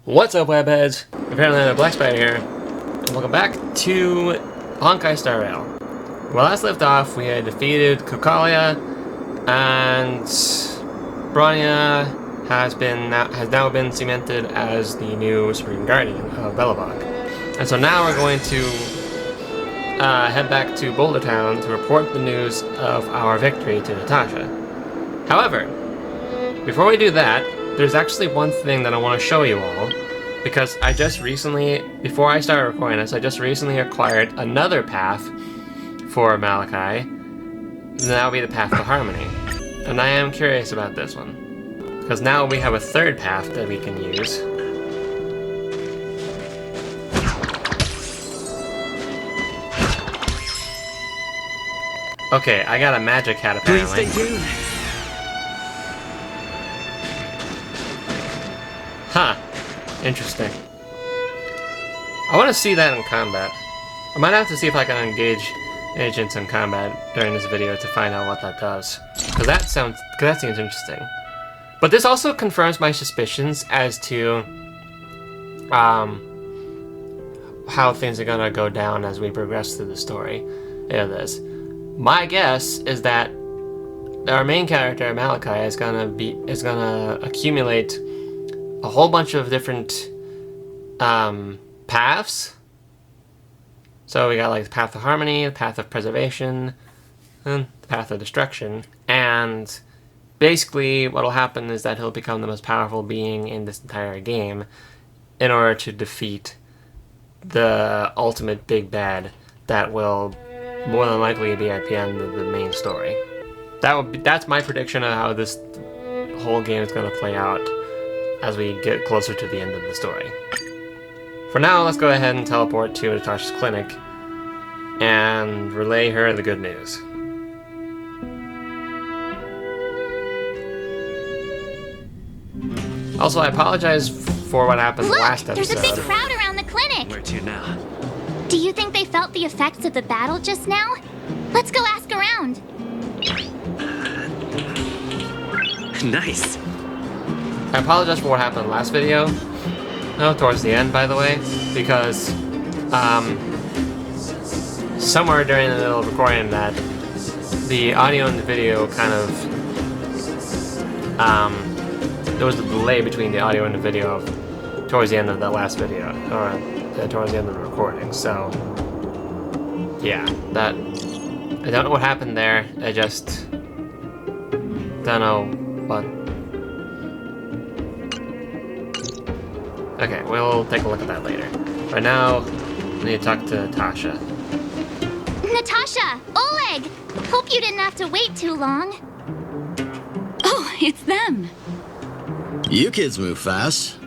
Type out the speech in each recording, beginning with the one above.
What's up, webheads? Apparently I'm a Black Spider here, and welcome back to Honkai Star Rail. Well, last left off, we had defeated Cocolia, and Bronya has now been cemented as the new Supreme Guardian of Bellabog. And so now we're going to head back to Boulder Town to report the news of our victory to Natasha. However, before we do that, there's actually one thing that I want to show you all, because I just recently, before I started recording this, I just recently acquired another path for Malachi, and that will be the Path to Harmony. And I am curious about this one, because now we have a third path that we can use. Okay, I got a magic hat apparently. Please stay tuned. Huh. Interesting. I want to see that in combat. I might have to see if I can engage agents in combat during this video to find out what that does. Because that seems interesting. But this also confirms my suspicions as to how things are gonna go down as we progress through the story of this. My guess is that our main character, Malachi, is gonna accumulate a whole bunch of different paths. So we got like the Path of Harmony, the Path of Preservation, and the Path of Destruction. And basically what'll happen is that he'll become the most powerful being in this entire game in order to defeat the ultimate big bad that will more than likely be at the end of the main story. That's my prediction of how this whole game is going to play out as we get closer to the end of the story. For now, let's go ahead and teleport to Natasha's clinic and relay her the good news. Also, I apologize for what happened last episode. There's a big crowd around the clinic! Where to now? Do you think they felt the effects of the battle just now? Let's go ask around. Nice. I apologize for what happened last video. No, towards the end, by the way, because somewhere during the middle of recording that, the audio and the video kind of there was a delay between the audio and the video towards the end of that last video, or towards the end of the recording. So yeah, that I don't know what happened there. I just don't know what. Okay, we'll take a look at that later. Right now, we need to talk to Natasha. Natasha! Oleg! Hope you didn't have to wait too long. Oh, it's them. You kids move fast.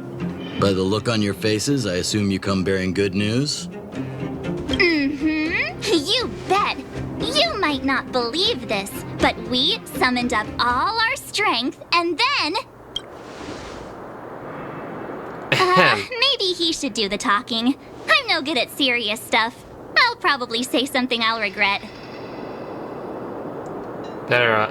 By the look on your faces, I assume you come bearing good news? Mm-hmm. You bet. You might not believe this, but we summoned up all our strength and then... maybe he should do the talking. I'm no good at serious stuff. I'll probably say something I'll regret. Better,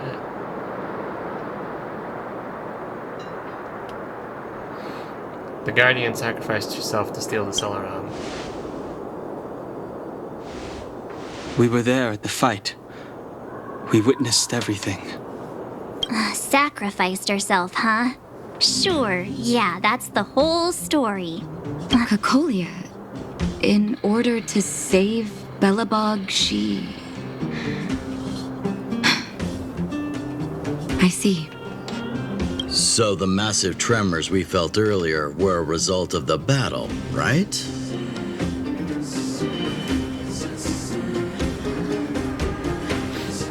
The Guardian sacrificed herself to steal the Stellaron. We were there at the fight. We witnessed everything. Sacrificed herself, huh? Sure, yeah, that's the whole story. Cocolia. In order to save Bellabog, she... I see. So the massive tremors we felt earlier were a result of the battle, right?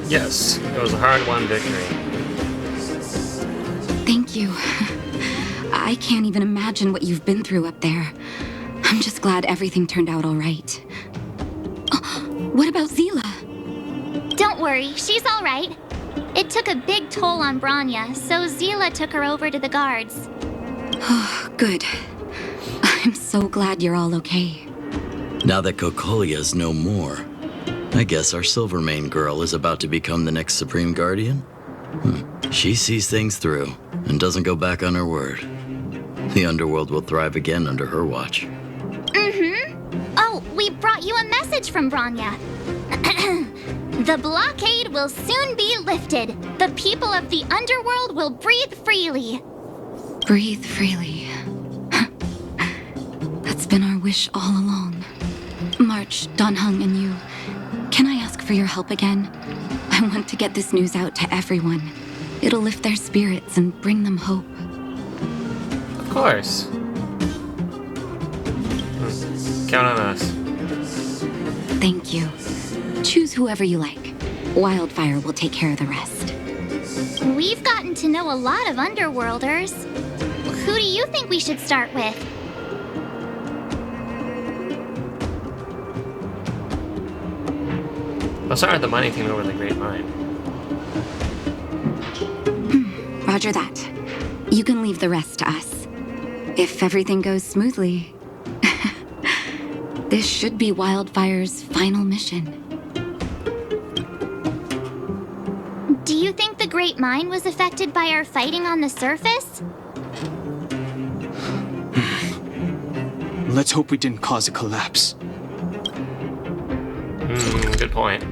Yes, it was a hard-won victory. Thank you. I can't even imagine what you've been through up there. I'm just glad everything turned out all right. Oh, what about Zila? Don't worry, she's all right. It took a big toll on Bronya, so Zila took her over to the guards. Oh, good. I'm so glad you're all okay. Now that Cocolia's no more, I guess our Silvermane girl is about to become the next Supreme Guardian? She sees things through and doesn't go back on her word. The underworld will thrive again under her watch. Oh, we brought you a message from Bronya. The blockade will soon be lifted. The people of the underworld will breathe freely. Breathe freely. That's been our wish all along. March, Donhung, and you. Can I ask for your help again? I want to get this news out to everyone. It'll lift their spirits and bring them hope. Of course. Count on us. Thank you. Choose whoever you like. Wildfire will take care of the rest. We've gotten to know a lot of underworlders. Who do you think we should start with? Let's start with the mining team over the Great Mine. Roger that. You can leave the rest to us. If everything goes smoothly, this should be Wildfire's final mission. Do you think the Great Mine was affected by our fighting on the surface? Let's hope we didn't cause a collapse. Good point.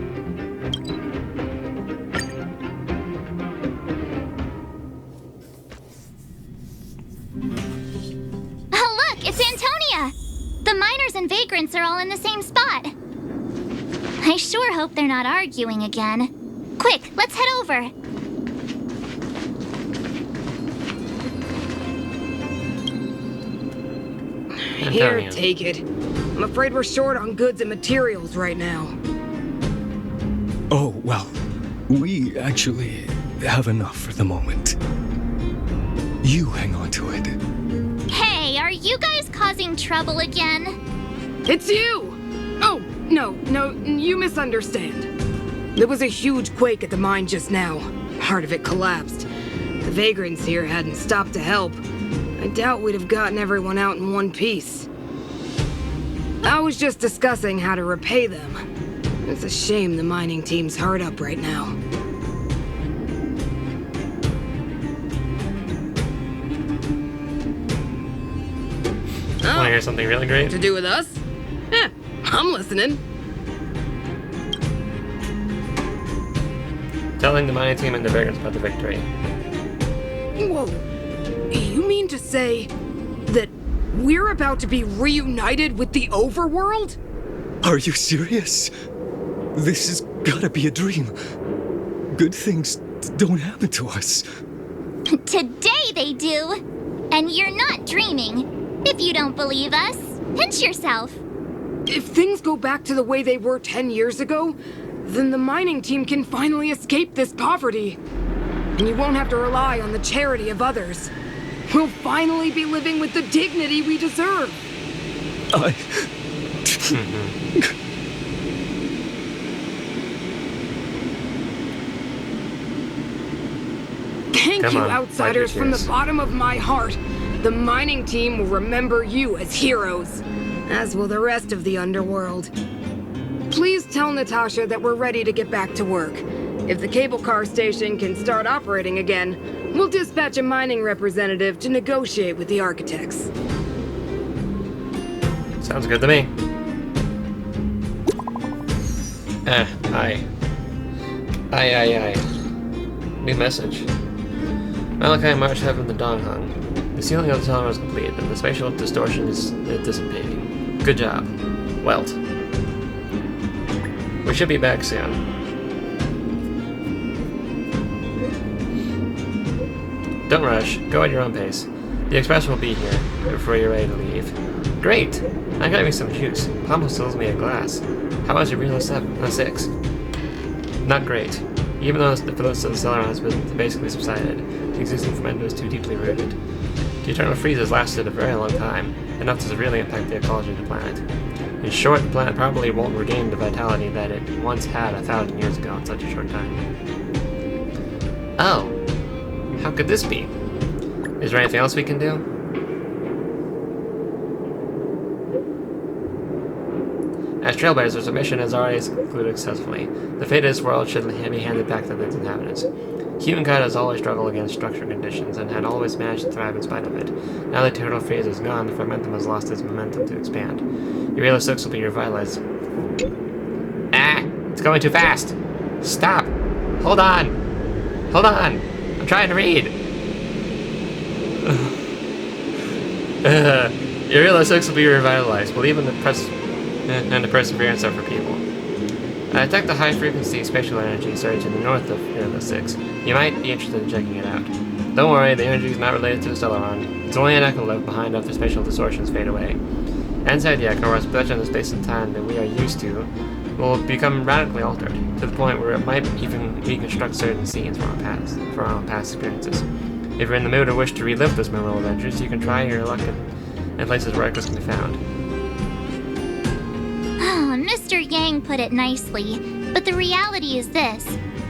Oh, look, it's Antonia! The miners and vagrants are all in the same spot. I sure hope they're not arguing again. Quick, let's head over. Here, Antonia. take it. I'm afraid we're short on goods and materials right now. Oh, well, we actually have enough for the moment. You hang on to it. Hey, are you guys causing trouble again? It's you! Oh, no, you misunderstand. There was a huge quake at the mine just now. Part of it collapsed. The vagrants here hadn't stopped to help. I doubt we'd have gotten everyone out in one piece. I was just discussing how to repay them. It's a shame the mining team's hard up right now. Want to hear something really great? To do with us? Eh, I'm listening. Telling the mining team and the vagrants about the victory. Whoa. You mean to say that we're about to be reunited with the overworld? Are you serious? This has gotta be a dream. Good things don't happen to us. Today they do. And you're not dreaming. If you don't believe us, pinch yourself. If things go back to the way they were 10 years ago, then the mining team can finally escape this poverty. And you won't have to rely on the charity of others. We'll finally be living with the dignity we deserve. Thank Come you, on, outsiders, wipe your from the tears. bottom of my heart. The mining team will remember you as heroes, as will the rest of the underworld. Please tell Natasha that we're ready to get back to work. If the cable car station can start operating again, we'll dispatch a mining representative to negotiate with the architects. Sounds good to me. Aye. New message. Malachi and March have the Donghung. The sealing of the tunnel is complete, and the spatial distortion is dissipating. Good job. Welt. We should be back soon. Don't rush. Go at your own pace. The express will be here before you're ready to leave. Great! I got me some juice. Pamela still owes me a glass. How was your Relo 6? Not great. Even though the influence of the Stellaron has been basically subsided, the existing ferment is too deeply rooted. The eternal freeze has lasted a very long time, enough to severely impact the ecology of the planet. In short, the planet probably won't regain the vitality that it once had 1,000 years ago in such a short time. Oh. How could this be? Is there anything else we can do? As trailblazers, our mission has already concluded successfully. The fate of this world should be handed back to its inhabitants. Humankind has always struggled against structural conditions and had always managed to thrive in spite of it. Now that the turtle phase is gone, the Fragmentum has lost its momentum to expand. Jarillo VI will be revitalized. Ah! It's going too fast! Stop! Hold on! Hold on! I'm trying to read! Jarillo VI will be revitalized. Believe in the and the perseverance of her people. I detect a high-frequency spatial energy surge in the north of Jarillo VI. You might be interested in checking it out. Don't worry, the energy is not related to the Stellaron. It's only an echo left behind after spatial distortions fade away. Inside the echo, our perception of space and time that we are used to will become radically altered, to the point where it might even reconstruct certain scenes from our past experiences. If you're in the mood or wish to relive those memorable adventures, you can try your luck in places where echoes can be found. Mr. Yang put it nicely, but the reality is this.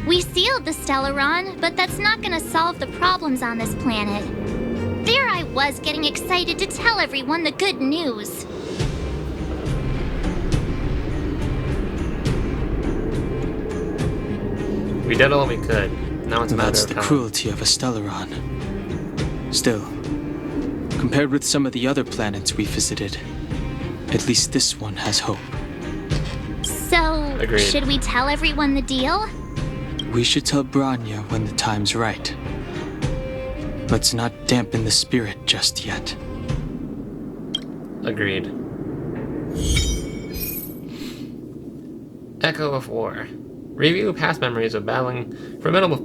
We sealed the Stellaron, but that's not gonna solve the problems on this planet. There I was getting excited to tell everyone the good news. We did all we could. Now it's a matter That's of the time. cruelty of a Stellaron. Still, compared with some of the other planets we visited, at least this one has hope. So, Agreed. should we tell everyone the deal? We should tell Bronya when the time's right. Let's not dampen the spirit just yet. Agreed. Echo of War. Review past memories of battling formidable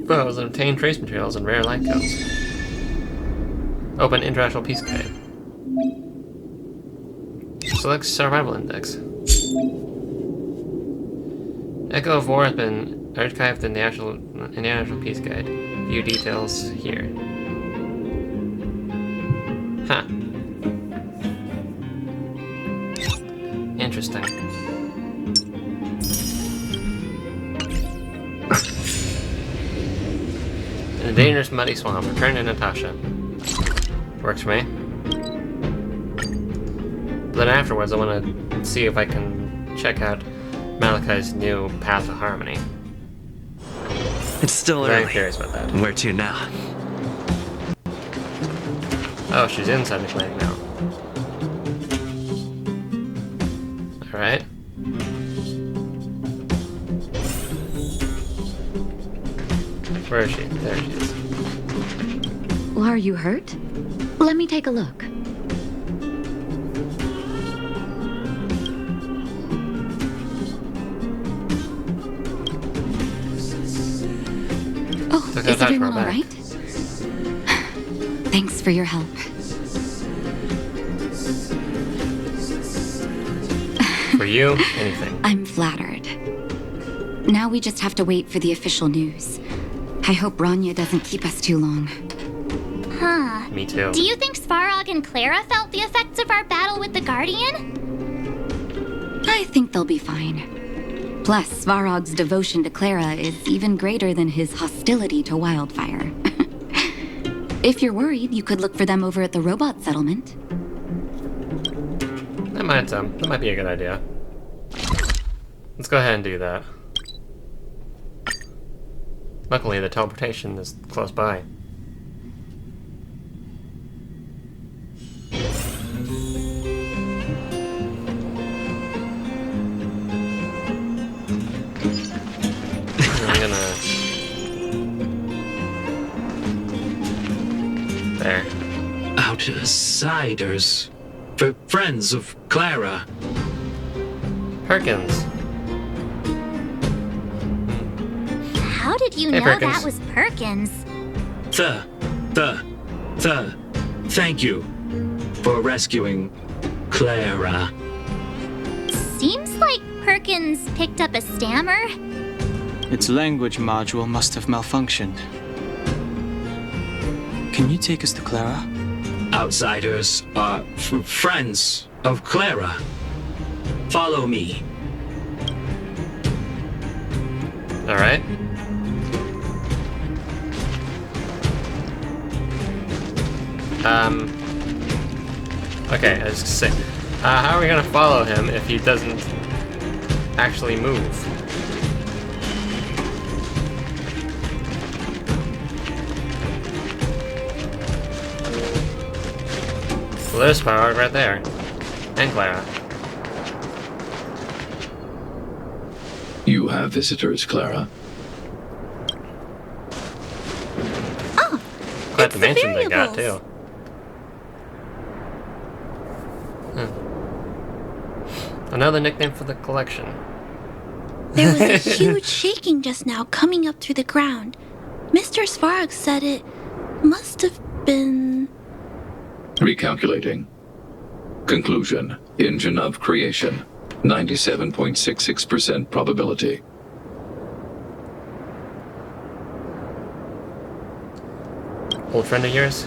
foes and obtain trace materials and rare light codes. Open International Peace Guide. Select Survival Index. Echo of War has been archived in the International Peace Guide. View details here. Huh. Interesting. In a dangerous muddy swamp, return to Natasha. Works for me. But then afterwards I want to see if I can check out Malachi's new Path of Harmony. It's still I'm early. curious about that. Where to now? Oh, she's inside the clinic now. Alright. Where is she? There she is. Are you hurt? Let me take a look. Oh, Took her is touch everyone for all her right? Thanks for your help. For you, anything. I'm flattered. Now we just have to wait for the official news. I hope Bronya doesn't keep us too long. Huh. Me too. Do you think Svarog and Clara felt the effects of our battle with the Guardian? I think they'll be fine. Plus, Svarog's devotion to Clara is even greater than his hostility to Wildfire. If you're worried, you could look for them over at the robot settlement. That might be a good idea. Let's go ahead and do that. Luckily, the teleportation is close by. I'm gonna... There. Outsiders. For friends of Clara. Perkins. How did you Hey, know Perkins. that was Perkins? Thank you for rescuing Clara. Seems like Perkins picked up a stammer. Its language module must have malfunctioned. Can you take us to Clara? Outsiders are friends of Clara. Follow me. Alright. Okay, I was just saying. How are we gonna follow him if he doesn't actually move? there's Sparrow right there. And Clara. You have visitors, Clara. Oh, Quite the mansion they got, too. Another nickname for the collection. There was a huge shaking just now coming up through the ground. Mr. Svarog said it must have been... Recalculating. Conclusion. Engine of creation. 97.66% probability. Old friend of yours?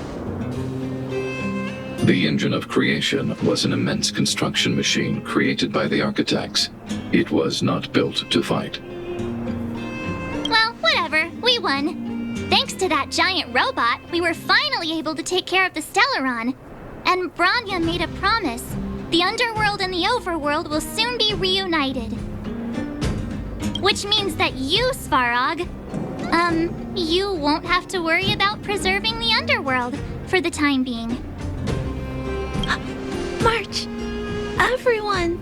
The engine of creation was an immense construction machine created by the architects. It was not built to fight. Well, whatever. We won. Thanks to that giant robot, we were finally able to take care of the Stellaron. And Branya made a promise. The underworld and the overworld will soon be reunited. Which means that you, Svarog, you won't have to worry about preserving the underworld for the time being. March, everyone,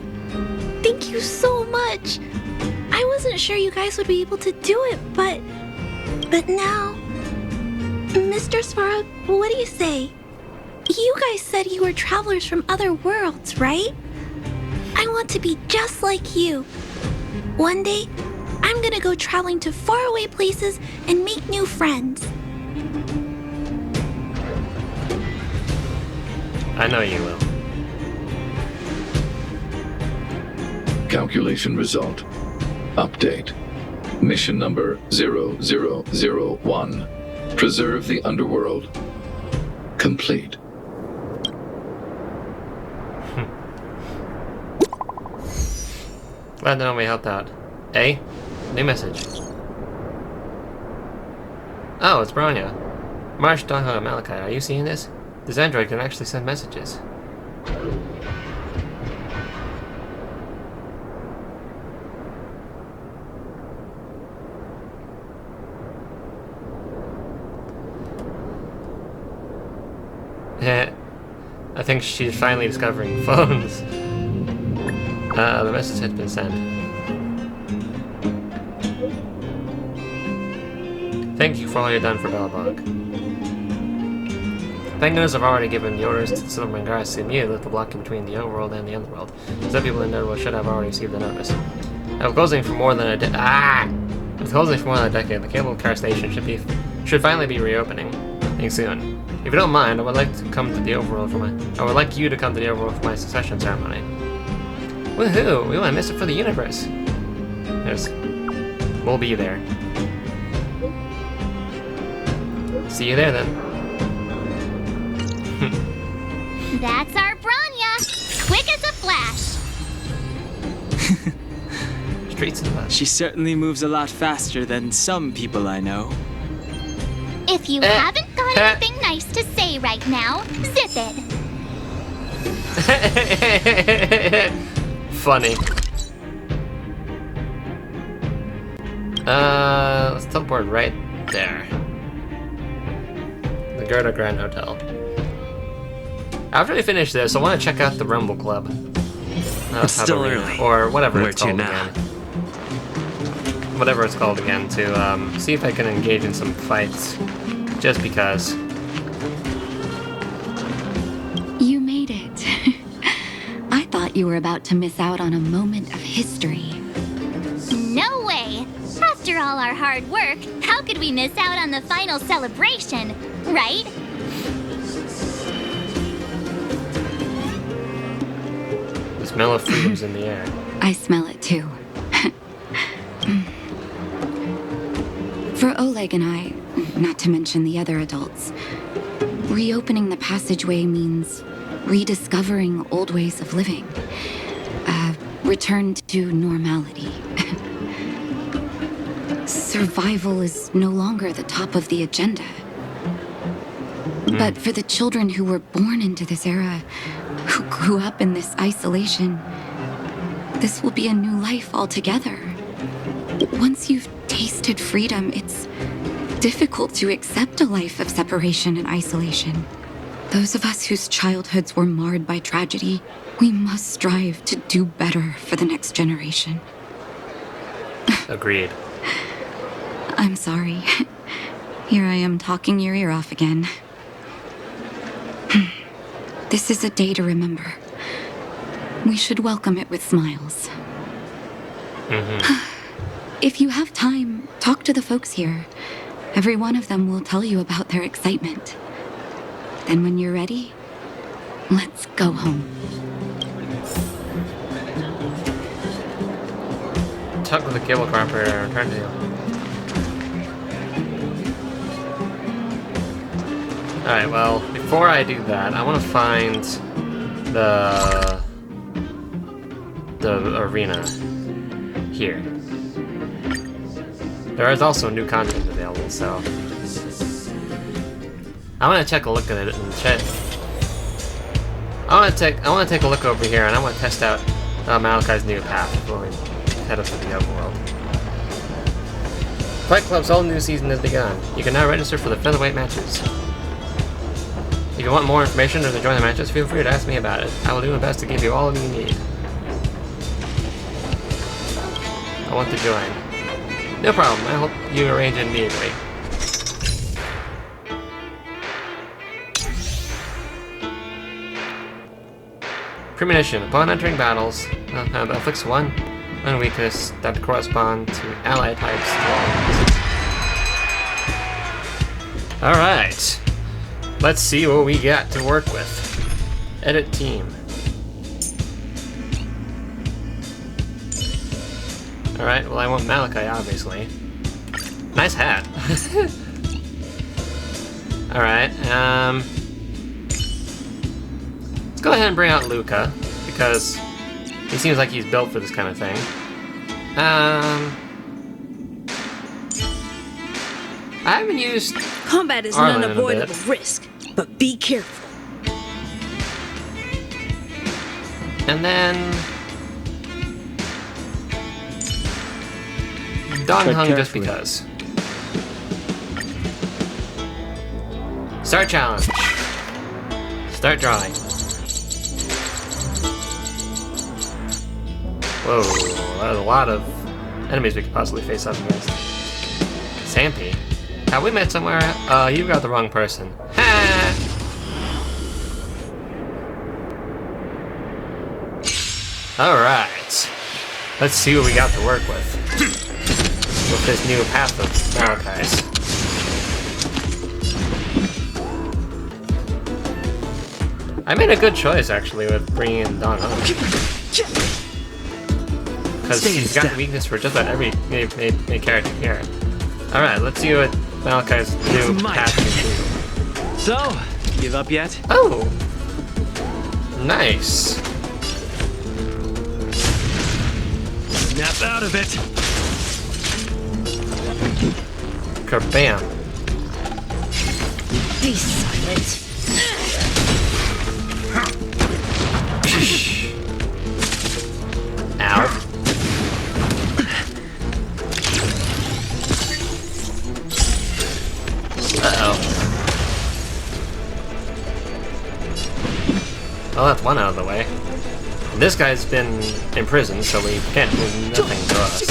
thank you so much. I wasn't sure you guys would be able to do it, but now... Mr. Svarog, what do you say? You guys said you were travelers from other worlds, right? I want to be just like you. One day, I'm gonna go traveling to faraway places and make new friends. I know you will. Calculation result. Update. Mission number 0001. Preserve the underworld. Complete. Glad to know we helped out. New message. Oh, it's Branya. Marsh, Donho, and Malachite, are you seeing this? This android can actually send messages. I think she's finally discovering phones. The message has been sent. Thank you for all you've done for Bellabog. Thank goodness I've already given the orders to the Supreme Guardian Cocolia to lift the block in between the overworld and the underworld. Some people in the underworld should have already received the notice. After closing for more than a decade, the cable car station should finally be reopening soon. If you don't mind, I would like you to come to the overworld for my succession ceremony. Woohoo! We won't miss it for the universe. Yes. We'll be there. See you there, then. That's our Branya! Quick as a flash! Streets of flash. She certainly moves a lot faster than some people I know. If you haven't got anything nice to say right now, zip it! Funny. Let's teleport right there. The Gerda Grand Hotel. After we finish this, I want to check out the Rumble Club. It's still early. Or whatever Where it's to called now? again. Whatever it's called again, to see if I can engage in some fights. Just because. You made it. I thought you were about to miss out on a moment of history. No way! After all our hard work, how could we miss out on the final celebration, right? The smell of freedom's in the air. I smell it too. For Oleg and I, not to mention the other adults, reopening the passageway means rediscovering old ways of living. Return to normality. Survival is no longer the top of the agenda. But for the children who were born into this era, who grew up in this isolation, this will be a new life altogether. Once you've tasted freedom, it's difficult to accept a life of separation and isolation. Those of us whose childhoods were marred by tragedy, we must strive to do better for the next generation. Agreed. I'm sorry. Here I am talking your ear off again. This is a day to remember. We should welcome it with smiles. If you have time, talk to the folks here. Every one of them will tell you about their excitement. Then when you're ready, let's go home. Talk with the cable car operator and return to you. Alright, well, before I do that, I want to find the arena here. There is also new content available, so I want to take a look at it and check. I want to take a look over here, and I want to test out Malachi's new path before we head up to the overworld. Fight Club's whole new season has begun. You can now register for the featherweight matches. If you want more information or to join the matches, feel free to ask me about it. I will do my best to give you all you need. I want to join. No problem, I hope you arrange it immediately. Premonition. Upon entering battles, afflicts one weakness that correspond to ally types. Alright. Let's see what we got to work with. Edit team. Alright, well I want Malachi, obviously. Nice hat. Alright, let's go ahead and bring out Luca, because he seems like he's built for this kind of thing. I haven't used combat is Arlen an unavoidable risk, but be careful. And then Don Hung just because. Start challenge. Start drawing. Whoa, there's a lot of enemies we could possibly face up against. Sampy. Have we met somewhere? You got the wrong person. Ha! Alright. Let's see what we got to work with. With this new path of Malachi's. I made a good choice, actually, with bringing in Don Hung. Because he's got weakness for just about every main character here. Alright, let's see what Malachi's new path can do. So, give up yet? Oh! Nice. Snap out of it! Kabam. Be silent. Ow. Uh-oh. Well, that's one out of the way. And this guy's been imprisoned, so we can't do nothing to us.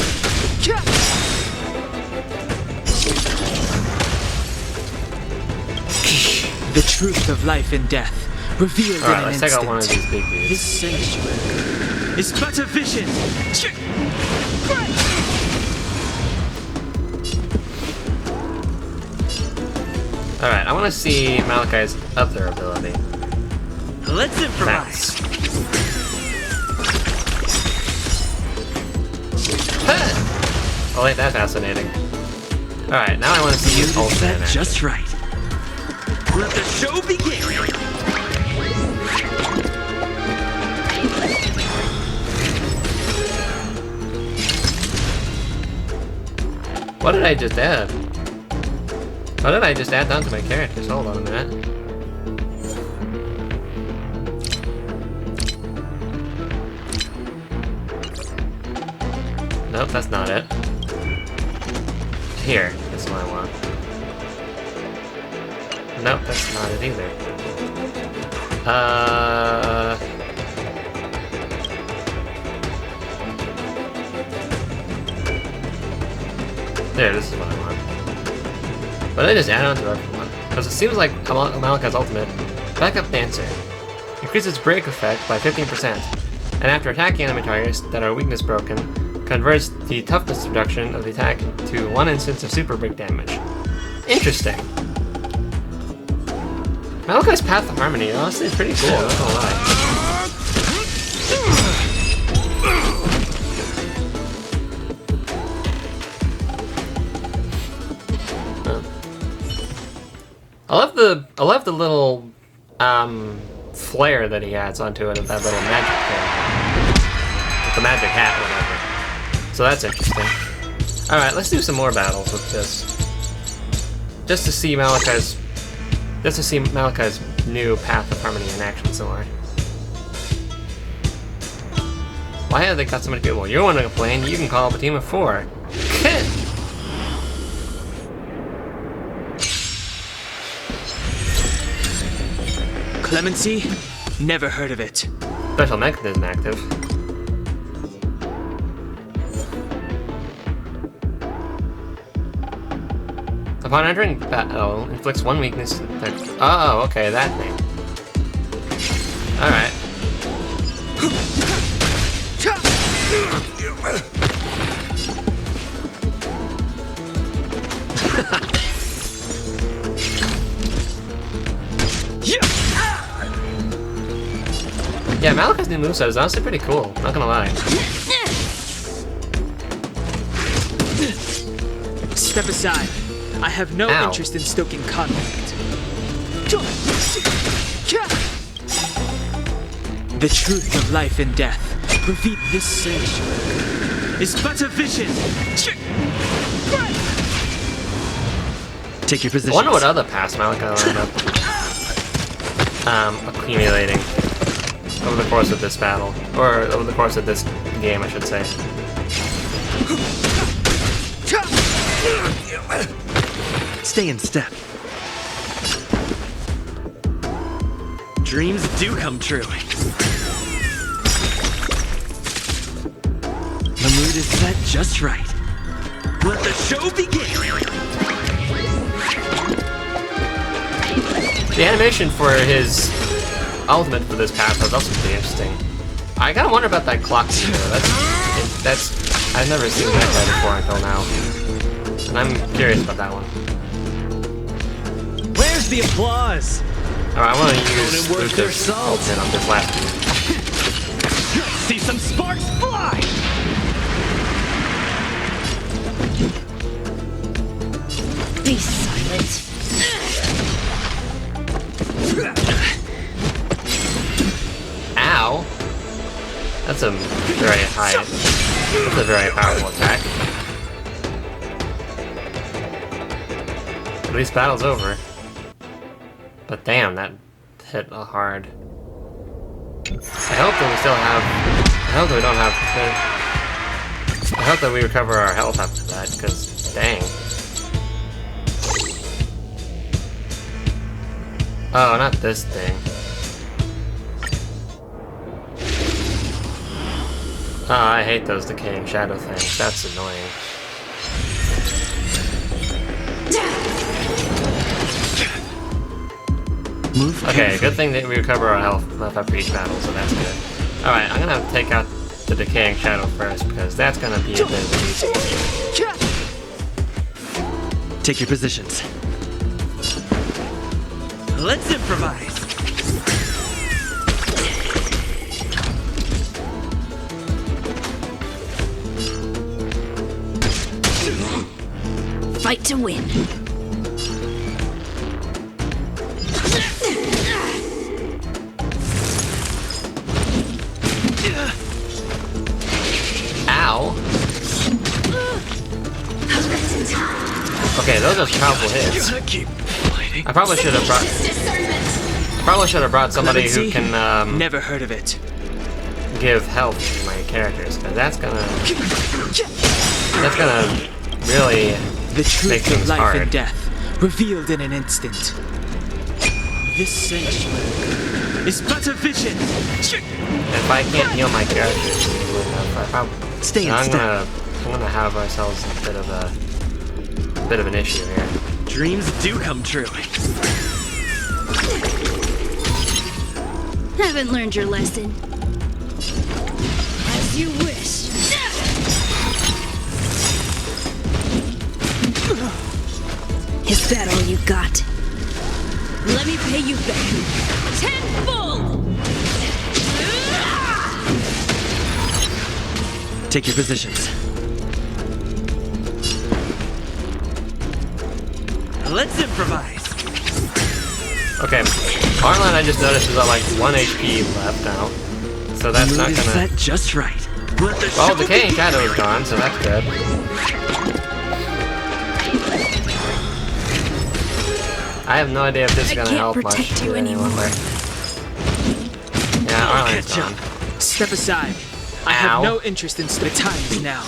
The truth of life and death revealed in an let's instant. take out one of these big dudes. This sanctuary is but a vision. Alright, I want to see Malachi's other ability. Let's improvise. Oh, wait, that's fascinating. Alright, now I want to see his ultimate in action. Just right. Let the show begin. What did I just add? What did I just add onto my characters? Hold on a minute. Nope, that's not it. Here, that's what I want. Nope, that's not it either. There, this is what I want. But I just add on to everyone, because it seems like Malakai's ultimate, Backup Dancer, increases break effect by 15%, and after attacking enemy targets that are weakness broken, converts the toughness reduction of the attack to 1 instance of super break damage. Interesting. Malakai's Path of Harmony honestly is pretty cool, not gonna lie. I love the little flare that he adds onto it of that little magic thing. With the magic hat, whatever. So that's interesting. Alright, let's do some more battles with this. Just to see Malakai's new Path of Harmony in action somewhere. Why have they got so many people? You want to complain, you can call up a team of 4. Clemency? Never heard of it. Special mechanism active. Upon entering battle, inflicts 1 weakness. Oh, okay, that thing. Alright. Yeah, Malakai's new moveset is honestly pretty cool, not gonna lie. Step aside. I have no interest in stoking conflict. The truth of life and death, revealed this sanctuary, is but a vision. Take your position. I wonder what other past Malakai will end up accumulating over the course of this battle, or over the course of this game, I should say. Stay in step. Dreams do come true. The mood is set just right. Let the show begin! The animation for his ultimate for this path was also pretty interesting. I gotta wonder about that clock feature. That's I've never seen that guy before until now. And I'm curious about that one. Where's the applause? Alright, I want to use Lucas' ultimate on this last one. See some sparks fly! Be silent. Ow! That's a very powerful attack. At least battle's over. But damn, that hit hard. I hope that we still have... I hope that we don't have... I hope that we recover our health after that, because dang. Oh, not this thing. Oh, I hate those decaying shadow things. That's annoying. Okay, good thing that we recover our health after each battle, so that's good. Alright, I'm gonna have to take out the decaying shadow first, because that's gonna be a bit easier. Take your positions. Let's improvise. Fight to win. Ow. Okay, those are powerful hits. I probably should have brought somebody who can never heard of it. Give health to my characters, because that's gonna really the truth make things of life hard. and death revealed in an instant. This sanctuary It's better vision. If I can't heal my character, Stay in step. I'm gonna have ourselves a bit of an issue here. Dreams do come true. Haven't learned your lesson. As you wish. Is that all you got? Let me pay you back. Tenfold! Take your positions. Let's improvise. Okay, Arlan I just noticed is at like 1 HP left now. So that's not gonna... Set just right. Well, Decaying Shadow is gone, so that's good. I have no idea if this is gonna help much anymore. Yeah, Arlan's gone. Step aside. I have no interest in the time is now.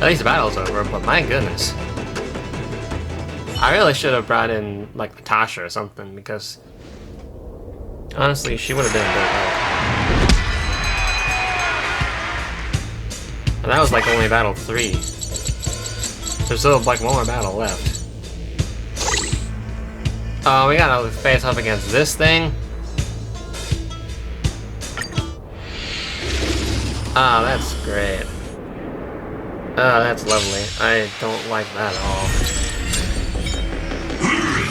At least the battle's over, but my goodness. I really should have brought in, like, Natasha or something, because... honestly, she would have been a big help. And that was, like, only battle 3. There's still, like, one more battle left. Oh, we gotta face off against this thing. Oh, that's great. Oh, that's lovely. I don't like that at all.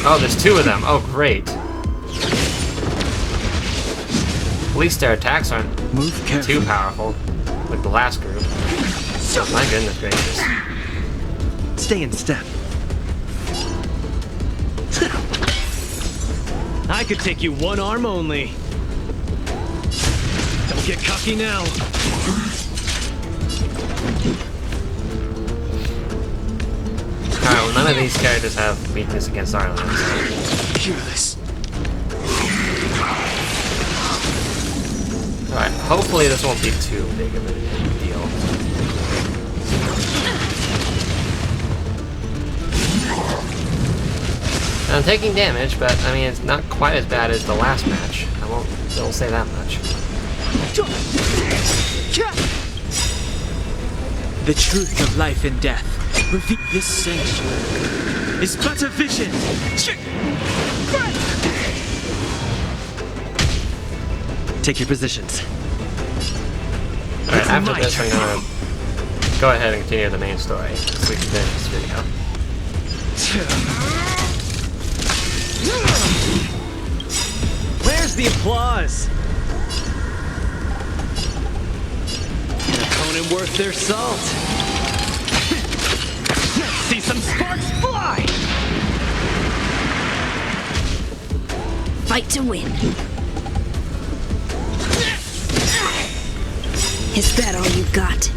Oh, there's 2 of them. Oh, great. At least their attacks aren't too powerful, like the last group. Oh, my goodness gracious. Stay in step. I could take you one arm only. Don't get cocky now. Alright, well, none of these characters have weakness against Arlan, so... Fearless. Alright, hopefully this won't be too big of a deal. And I'm taking damage, but, I mean, it's not quite as bad as the last match. I won't say that much. The truth of life and death. Reveal this sanctuary. It's better vision. Take your positions. Alright, after this I'm gonna go ahead and continue the main story, so we can finish this video. Where's the applause? An opponent worth their salt. Let's see some sparks fly! Fight to win. Is that all you got?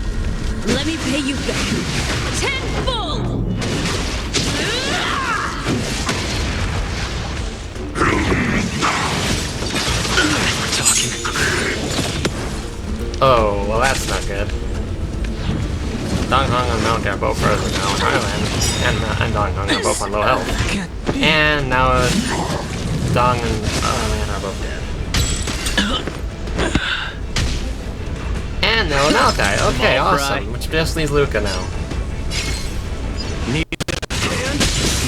Let me pay you back. Tenfold! Oh, well that's not good. Dong Hong and Mount are both frozen now, and Arlan and Dong Hong are both on low health. And now Dong and Arlan are both dead. And now Honkai. Okay, awesome. Which just leaves Luca now.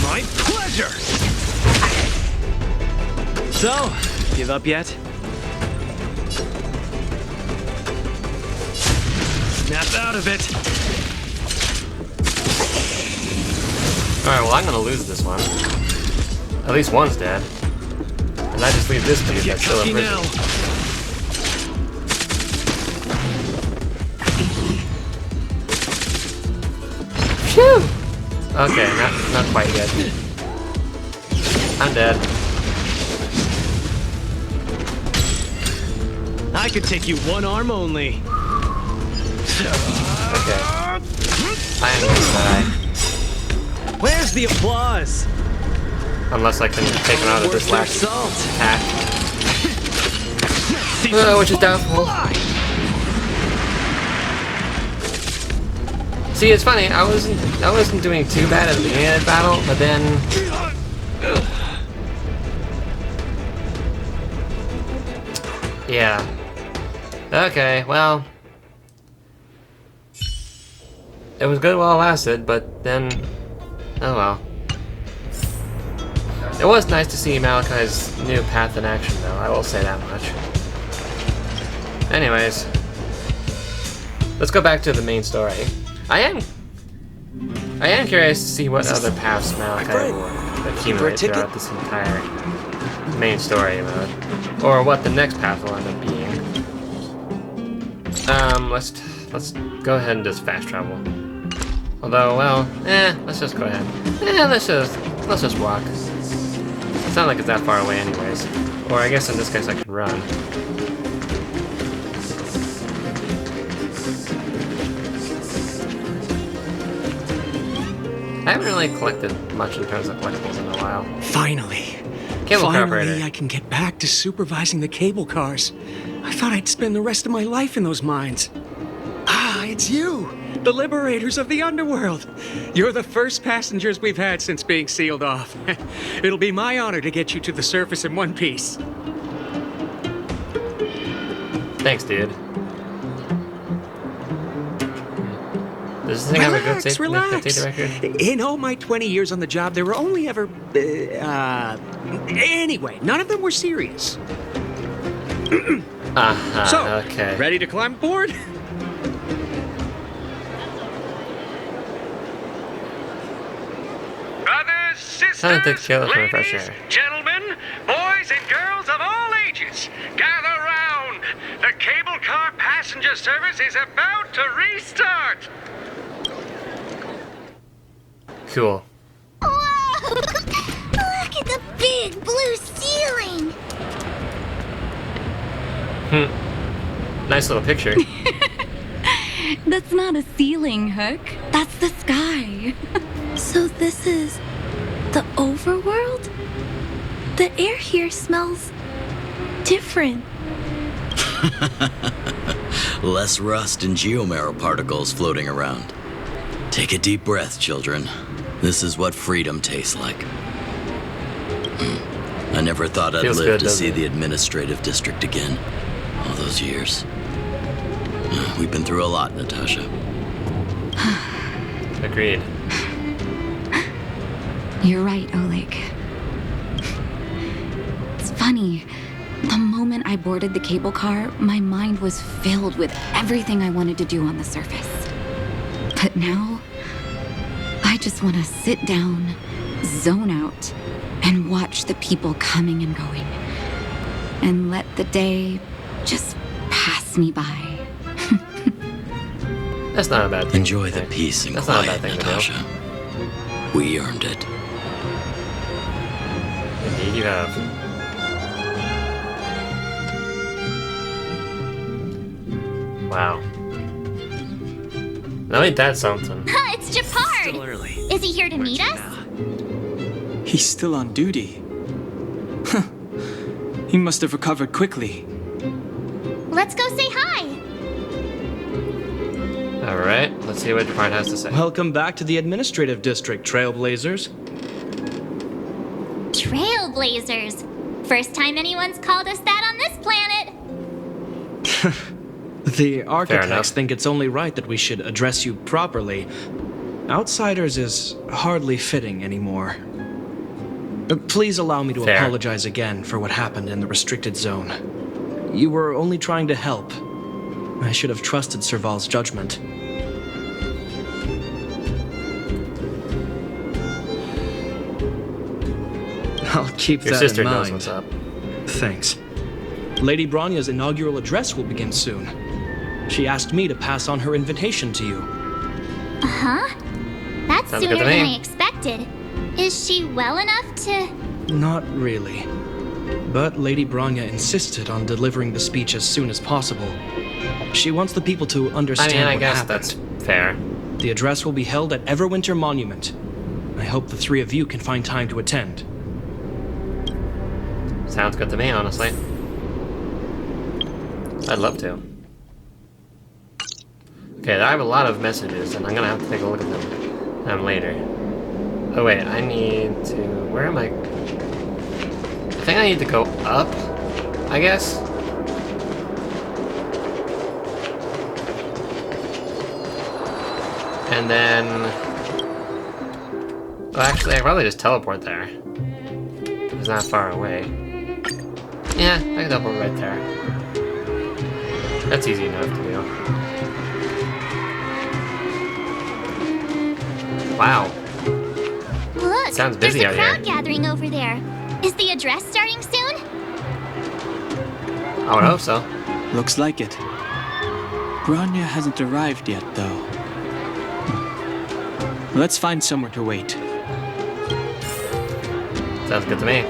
My pleasure! So, give up yet? Snap out of it! Alright, well I'm gonna lose this one. At least one's dead. And I just leave this dude that's still in prison. Phew! Okay, not quite yet. I'm dead. I could take you one arm only. Okay. I am gonna die. Where's the applause? Unless I can take him out of this last attack. Which is doubtful. See, it's funny, I wasn't doing too bad at the beginning of the battle, but then Yeah. Okay, well... It was good while it lasted, but then... Oh well. It was nice to see Malachi's new path in action, though, I will say that much. Anyways... Let's go back to the main story. I am curious to see what other paths Malachi will accumulate throughout this entire main story mode. Or what the next path will end up being. Let's go ahead and just fast travel. Although, well, let's just go ahead. Let's just walk. It's not like it's that far away anyways. Or I guess in this case I can run. I haven't really collected much in terms of collectibles in a while. Finally. Cable car operator. I can get back to supervising the cable cars. I thought I'd spend the rest of my life in those mines. Ah, it's you! The liberators of the underworld! You're the first passengers we've had since being sealed off. It'll be my honor to get you to the surface in one piece. Thanks, dude. Does this thing have a good safety record? In all my 20 years on the job, there were only ever... Anyway, none of them were serious. So, okay. Ready to climb aboard? Brothers, sisters, ladies, gentlemen, boys and girls of all ages, gather round. The cable car passenger service is about to restart. Cool. Whoa! Look at the big blue ceiling! Nice little picture. That's not a ceiling, Hook. That's the sky. So this is the overworld? The air here smells different. Less rust and geomarrow particles floating around. Take a deep breath, children. This is what freedom tastes like. I never thought I'd live to see the administrative district again. All those years. We've been through a lot, Natasha. Agreed. You're right, Oleg. It's funny. The moment I boarded the cable car, my mind was filled with everything I wanted to do on the surface. But now, I just want to sit down, zone out, and watch the people coming and going. And let the day just pass me by. That's not a bad thing. Enjoy the peace and quiet, Natasha. We earned it. Indeed you have. Wow. Now ain't that something? It's Japard! Still early. Is he here to meet us? He's still on duty. He must have recovered quickly. Let's go say hi! Alright, let's see what Japard has to say. Welcome back to the administrative district, trailblazers. Trailblazers! First time anyone's called us that on this planet! The architects think it's only right that we should address you properly. Outsiders is hardly fitting anymore. Please allow me to apologize again for what happened in the restricted zone. You were only trying to help. I should have trusted Serval's judgment. I'll keep that in mind. Your sister knows what's up. Thanks. Lady Bronya's inaugural address will begin soon. She asked me to pass on her invitation to you. Uh-huh. That's sooner than I expected. Is she well enough to... Not really. But Lady Bronya insisted on delivering the speech as soon as possible. She wants the people to understand I guess happened. that's fair. The address will be held at Everwinter Monument. I hope the three of you can find time to attend. Sounds good to me, honestly. I'd love to. Okay, I have a lot of messages, and I'm gonna have to take a look at them later. Oh wait, I need to... Where am I? I think I need to go up, I guess? And then... Well, actually, I could probably just teleport there. It's not far away. Yeah, I can teleport right there. That's easy enough to do. Wow. Look, Sounds busy there's a out crowd gathering over there. Is the address starting soon? I would hope so. Looks like it. Bronya hasn't arrived yet, though. Let's find somewhere to wait. Sounds good to me.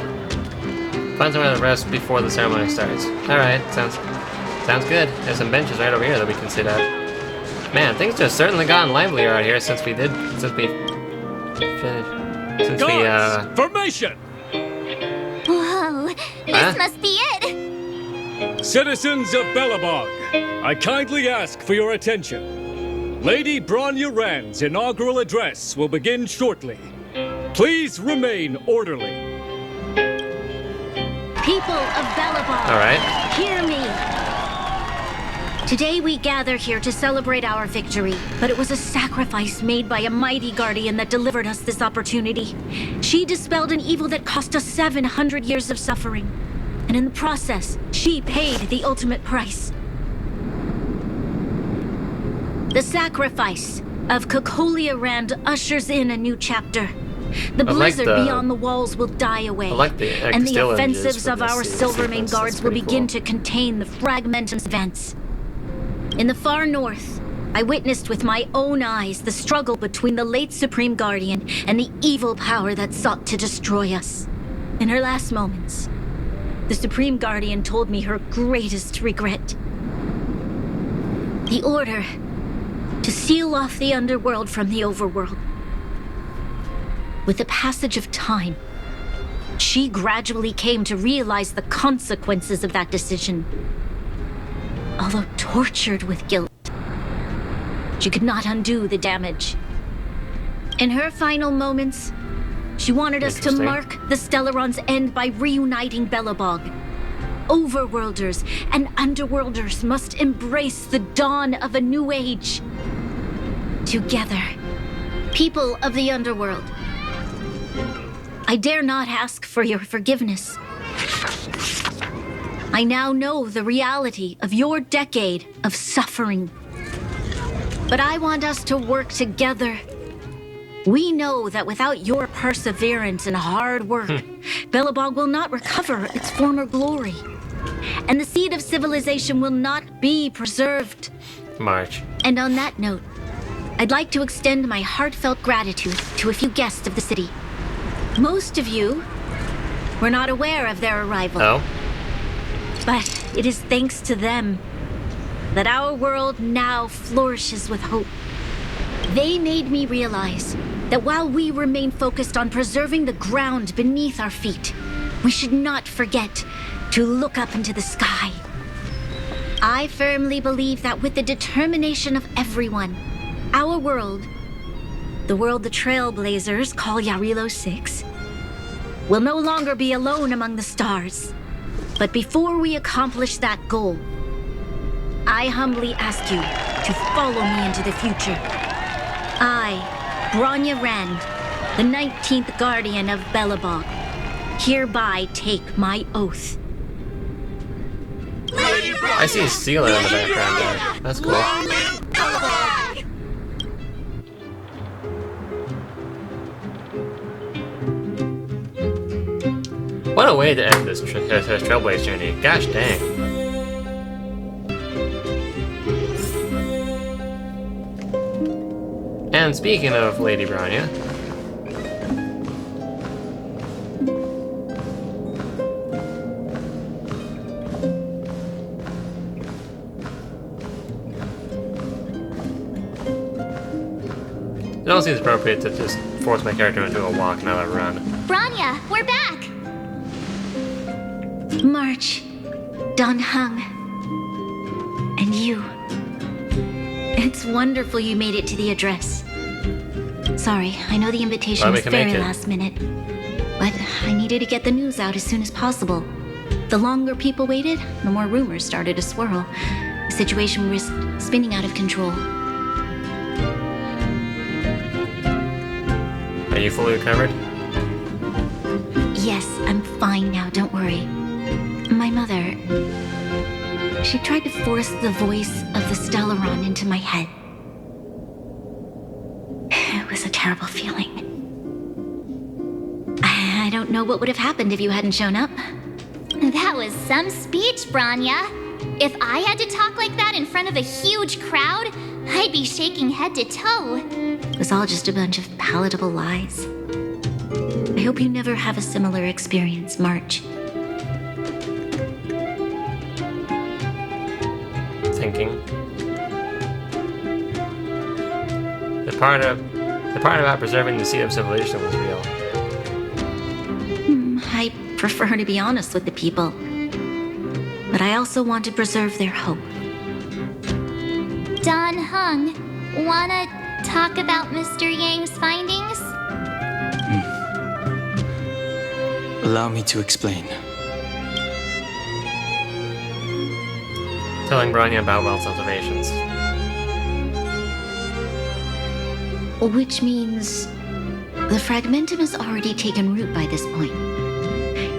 Find somewhere to rest before the ceremony starts. Alright, sounds good. There's some benches right over here that we can sit at. Man, things have certainly gotten livelier out here since we finished. Formation! Whoa, this must be it! Citizens of Bellabog, I kindly ask for your attention. Lady Bronya Rand's inaugural address will begin shortly. Please remain orderly. People of Bellabog, hear me. Today we gather here to celebrate our victory, but it was a sacrifice made by a mighty guardian that delivered us this opportunity. She dispelled an evil that cost us 700 years of suffering, and in the process, she paid the ultimate price. The sacrifice of Cocolia Rand ushers in a new chapter. The blizzard beyond the walls will die away, and the offensives of our Silvermane guards will begin to contain the Fragmentum's events. In the far north, I witnessed with my own eyes the struggle between the late Supreme Guardian and the evil power that sought to destroy us. In her last moments, the Supreme Guardian told me her greatest regret. The order to seal off the underworld from the overworld. With the passage of time, she gradually came to realize the consequences of that decision. Although tortured with guilt, she could not undo the damage. In her final moments, she wanted us to mark the Stellaron's end by reuniting Bellabog. Overworlders and underworlders must embrace the dawn of a new age. Together, people of the underworld, I dare not ask for your forgiveness. I now know the reality of your decade of suffering. But I want us to work together. We know that without your perseverance and hard work, Bellabog will not recover its former glory. And the seed of civilization will not be preserved. March. And on that note, I'd like to extend my heartfelt gratitude to a few guests of the city. Most of you were not aware of their arrival. Oh. But it is thanks to them that our world now flourishes with hope. They made me realize that while we remain focused on preserving the ground beneath our feet, we should not forget to look up into the sky. I firmly believe that with the determination of everyone, our world, the world the trailblazers call Jarillo VI, will no longer be alone among the stars. But before we accomplish that goal, I humbly ask you to follow me into the future. I, Bronya Rand, the 19th Guardian of Bellabog, hereby take my oath. I see a sealer in the background there. That's cool. What a way to end this trailblaze journey. Gosh dang. And speaking of Lady Bronya, it don't seem appropriate to just force my character into a walk, not a run. Bronya, we're back! March, Don Hung, and you. It's wonderful you made it to the address. Sorry, I know the invitation was very last minute, but I needed to get the news out as soon as possible. The longer people waited, the more rumors started to swirl. The situation risked spinning out of control. Are you fully recovered? Yes, I'm fine now, don't worry. My mother... she tried to force the voice of the Stellaron into my head. It was a terrible feeling. I don't know what would have happened if you hadn't shown up. That was some speech, Bronya. If I had to talk like that in front of a huge crowd, I'd be shaking head to toe. It was all just a bunch of palatable lies. I hope you never have a similar experience, March. Thinking. The part about preserving the seed of civilization was real. I prefer to be honest with the people. But I also want to preserve their hope. Don Hung, wanna talk about Mr. Yang's findings? Allow me to explain. Telling Bronya about Welt's observations. Which means the fragmentum has already taken root by this point.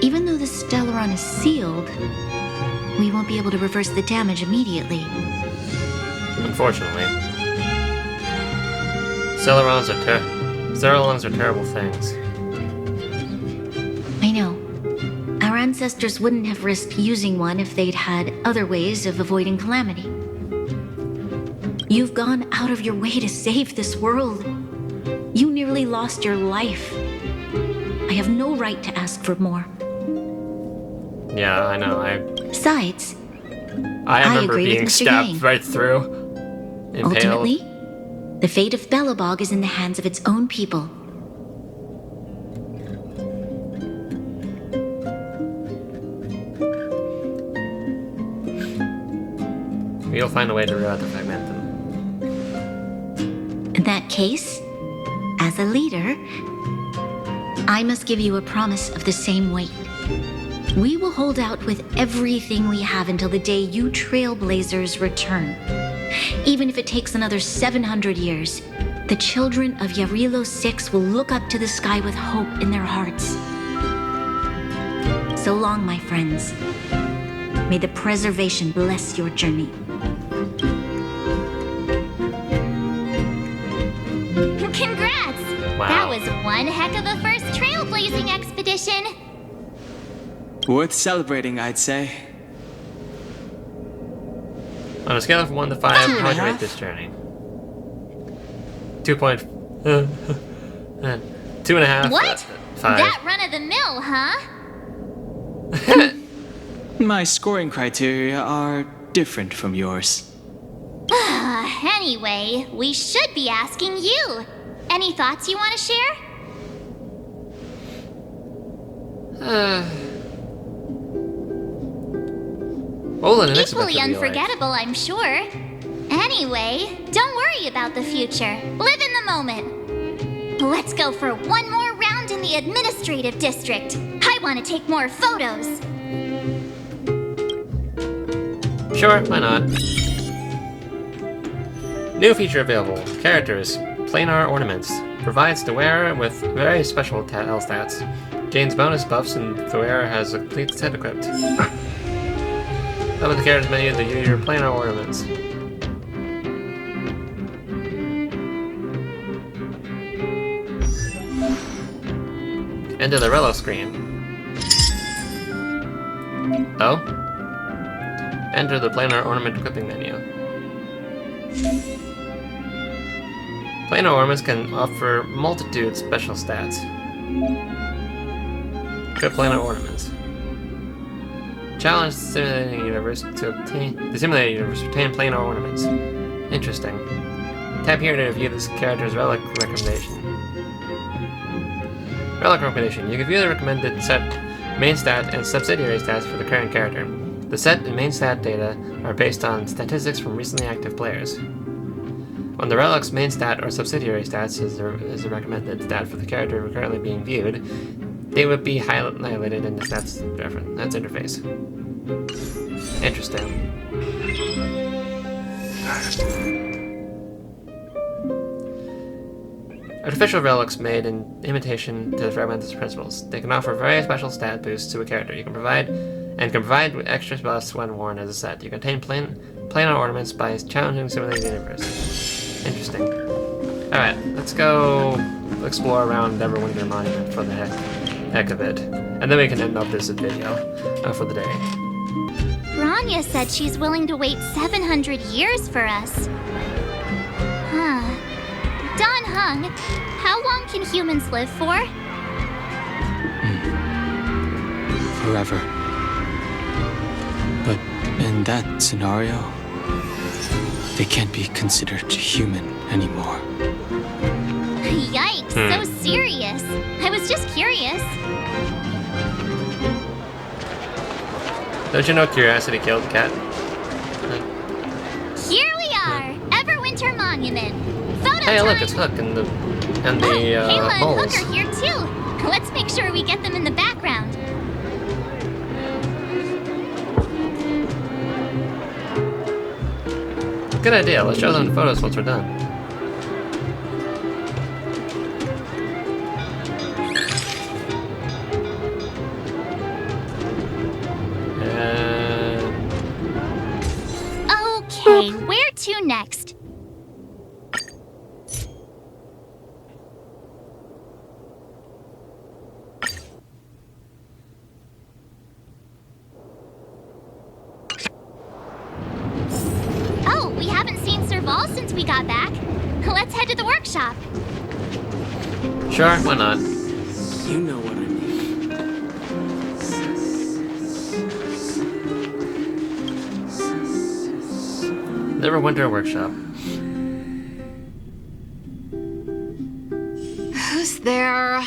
Even though the Stellaron is sealed, we won't be able to reverse the damage immediately. Unfortunately. Stellarons are terrible things. I know. Our ancestors wouldn't have risked using one if they'd had other ways of avoiding calamity. You've gone out of your way to save this world. You nearly lost your life. I have no right to ask for more. Yeah, I know. Besides, I remember being stabbed right through. Impaled. Ultimately, the fate of Bellabog is in the hands of its own people. We'll find a way to reroute the fragmentum. In that case, as a leader, I must give you a promise of the same weight. We will hold out with everything we have until the day you trailblazers return. Even if it takes another 700 years, the children of Jarillo VI will look up to the sky with hope in their hearts. So long, my friends. May the preservation bless your journey. Congrats! Wow. That was one heck of a first trailblazing expedition. Worth celebrating, I'd say. On a scale of 1 to 5, how would you rate this journey? 2.5. What? 5. That run of the mill, huh? My scoring criteria are different from yours. Anyway, we should be asking you. Any thoughts you want to share? Equally unforgettable, I'm sure. Anyway, don't worry about the future. Live in the moment. Let's go for one more round in the administrative district. I want to take more photos. Sure, why not? New feature available. Characters. Planar ornaments. Provides the wearer with very special health stats. Gains bonus buffs and the wearer has a complete set equipped. Open the characters menu to view your planar ornaments. Enter the Relo screen. Oh? Enter the planar ornament equipping menu. Planar ornaments can offer multitude special stats. Equip planar ornaments. Challenge the simulating universe to obtain planar ornaments. Interesting. Tap here to view this character's relic recommendation. Relic recommendation. You can view the recommended set, main stat, and subsidiary stats for the current character. The set and main stat data are based on statistics from recently active players. When the relic's main stat or subsidiary stats is the recommended stat for the character currently being viewed, they would be highlighted in the stats reference. That's interface. Interesting. Artificial relics made in imitation to fragmented principles. They can offer very special stat boosts to a character. You can provide extra buffs when worn as a set. You can obtain planar ornaments by challenging simulated universe. Interesting. Alright, let's go explore around Neverwinter Monument for the heck of it. And then we can end up this video for the day. Bronya said she's willing to wait 700 years for us. Huh. Don Hung, how long can humans live for? Forever. But in that scenario, they can't be considered human anymore. Yikes, so serious. I was just curious. Don't you know curiosity killed the cat? Here we are, Everwinter Monument. Photo Hey, time. look, it's Hook and the Kayla and moles. Hook are here too. Let's make sure we get them in the background. Good idea. Let's show them the photos once we're done. Okay, where to next? Oh, we haven't seen Serval since we got back. Let's head to the workshop. Sure, why not? You know what I mean. Neverwinter Workshop. Who's there?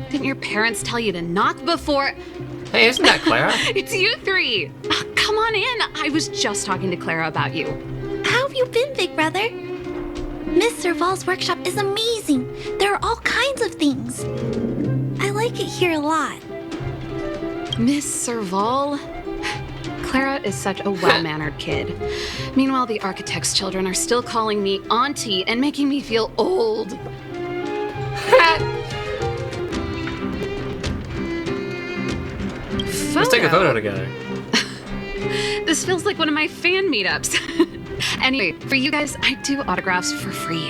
Didn't your parents tell you to knock before? Hey, isn't that Clara? It's you three. Come on in. I was just talking to Clara about you. How have you been, big brother? Miss Serval's workshop is amazing. There are all kinds of things. I like it here a lot. Miss Serval? Clara is such a well-mannered kid. Meanwhile, the architect's children are still calling me auntie and making me feel old. Let's take a photo together. This feels like one of my fan meetups. Anyway, for you guys, I do autographs for free.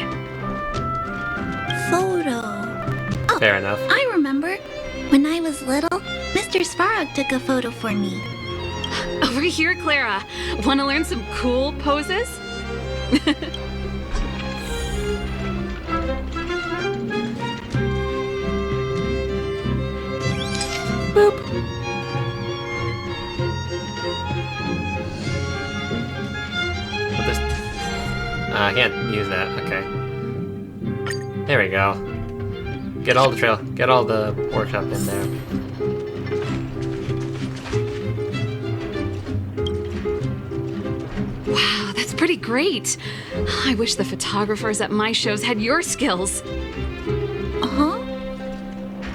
Photo. Oh, fair enough. I remember. When I was little, Mr. Svarog took a photo for me. Over here, Clara. Want to learn some cool poses? Boop. I can't use that. Okay. There we go. Get all the workshop in there. Wow, that's pretty great. I wish the photographers at my shows had your skills. Uh-huh.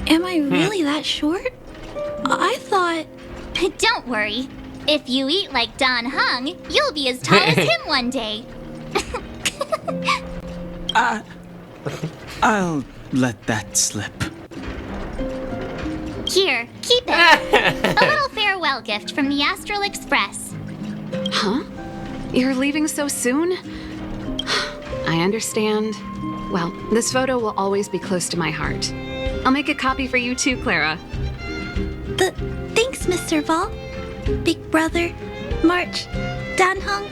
Am I really that short? I thought... Don't worry. If you eat like Don Hung, you'll be as tall as him one day. I'll let that slip. Here, keep it. A little farewell gift from the Astral Express. Huh? You're leaving so soon? I understand. Well, this photo will always be close to my heart. I'll make a copy for you too, Clara. Thanks, Miss Serval. Big Brother, March, Dan Hung,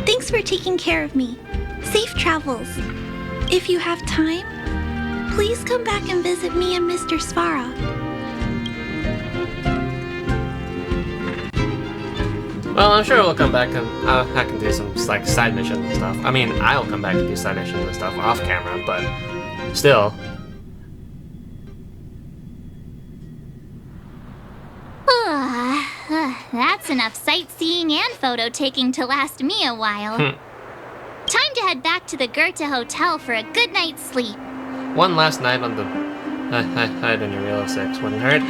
thanks for taking care of me. Safe travels. If you have time, please come back and visit me and Mr. Svarog. Well, I'm sure we'll come back and I can do some like side missions and stuff. I mean, I'll come back and do side missions and stuff off camera, but still. That's enough sightseeing and photo taking to last me a while. Time to head back to the Goethe Hotel for a good night's sleep. One last night on the hide on your Jarillo VI wouldn't hurt.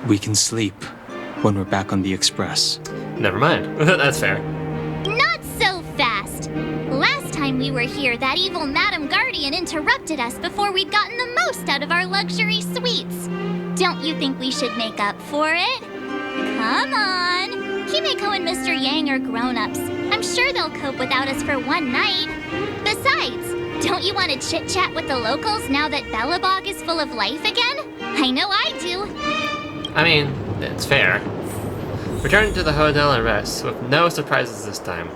We can sleep when we're back on the Express. Never mind. That's fair. Not so fast. Last time we were here, that evil Madam Guardian interrupted us before we'd gotten the most out of our luxury suites. Don't you think we should make up for it? Come on. Himeko and Mr. Yang are grown-ups. I'm sure they'll cope without us for one night. Besides, don't you want to chit-chat with the locals now that Bellabog is full of life again? I know I do. I mean, it's fair. Return to the hotel and rest, with no surprises this time.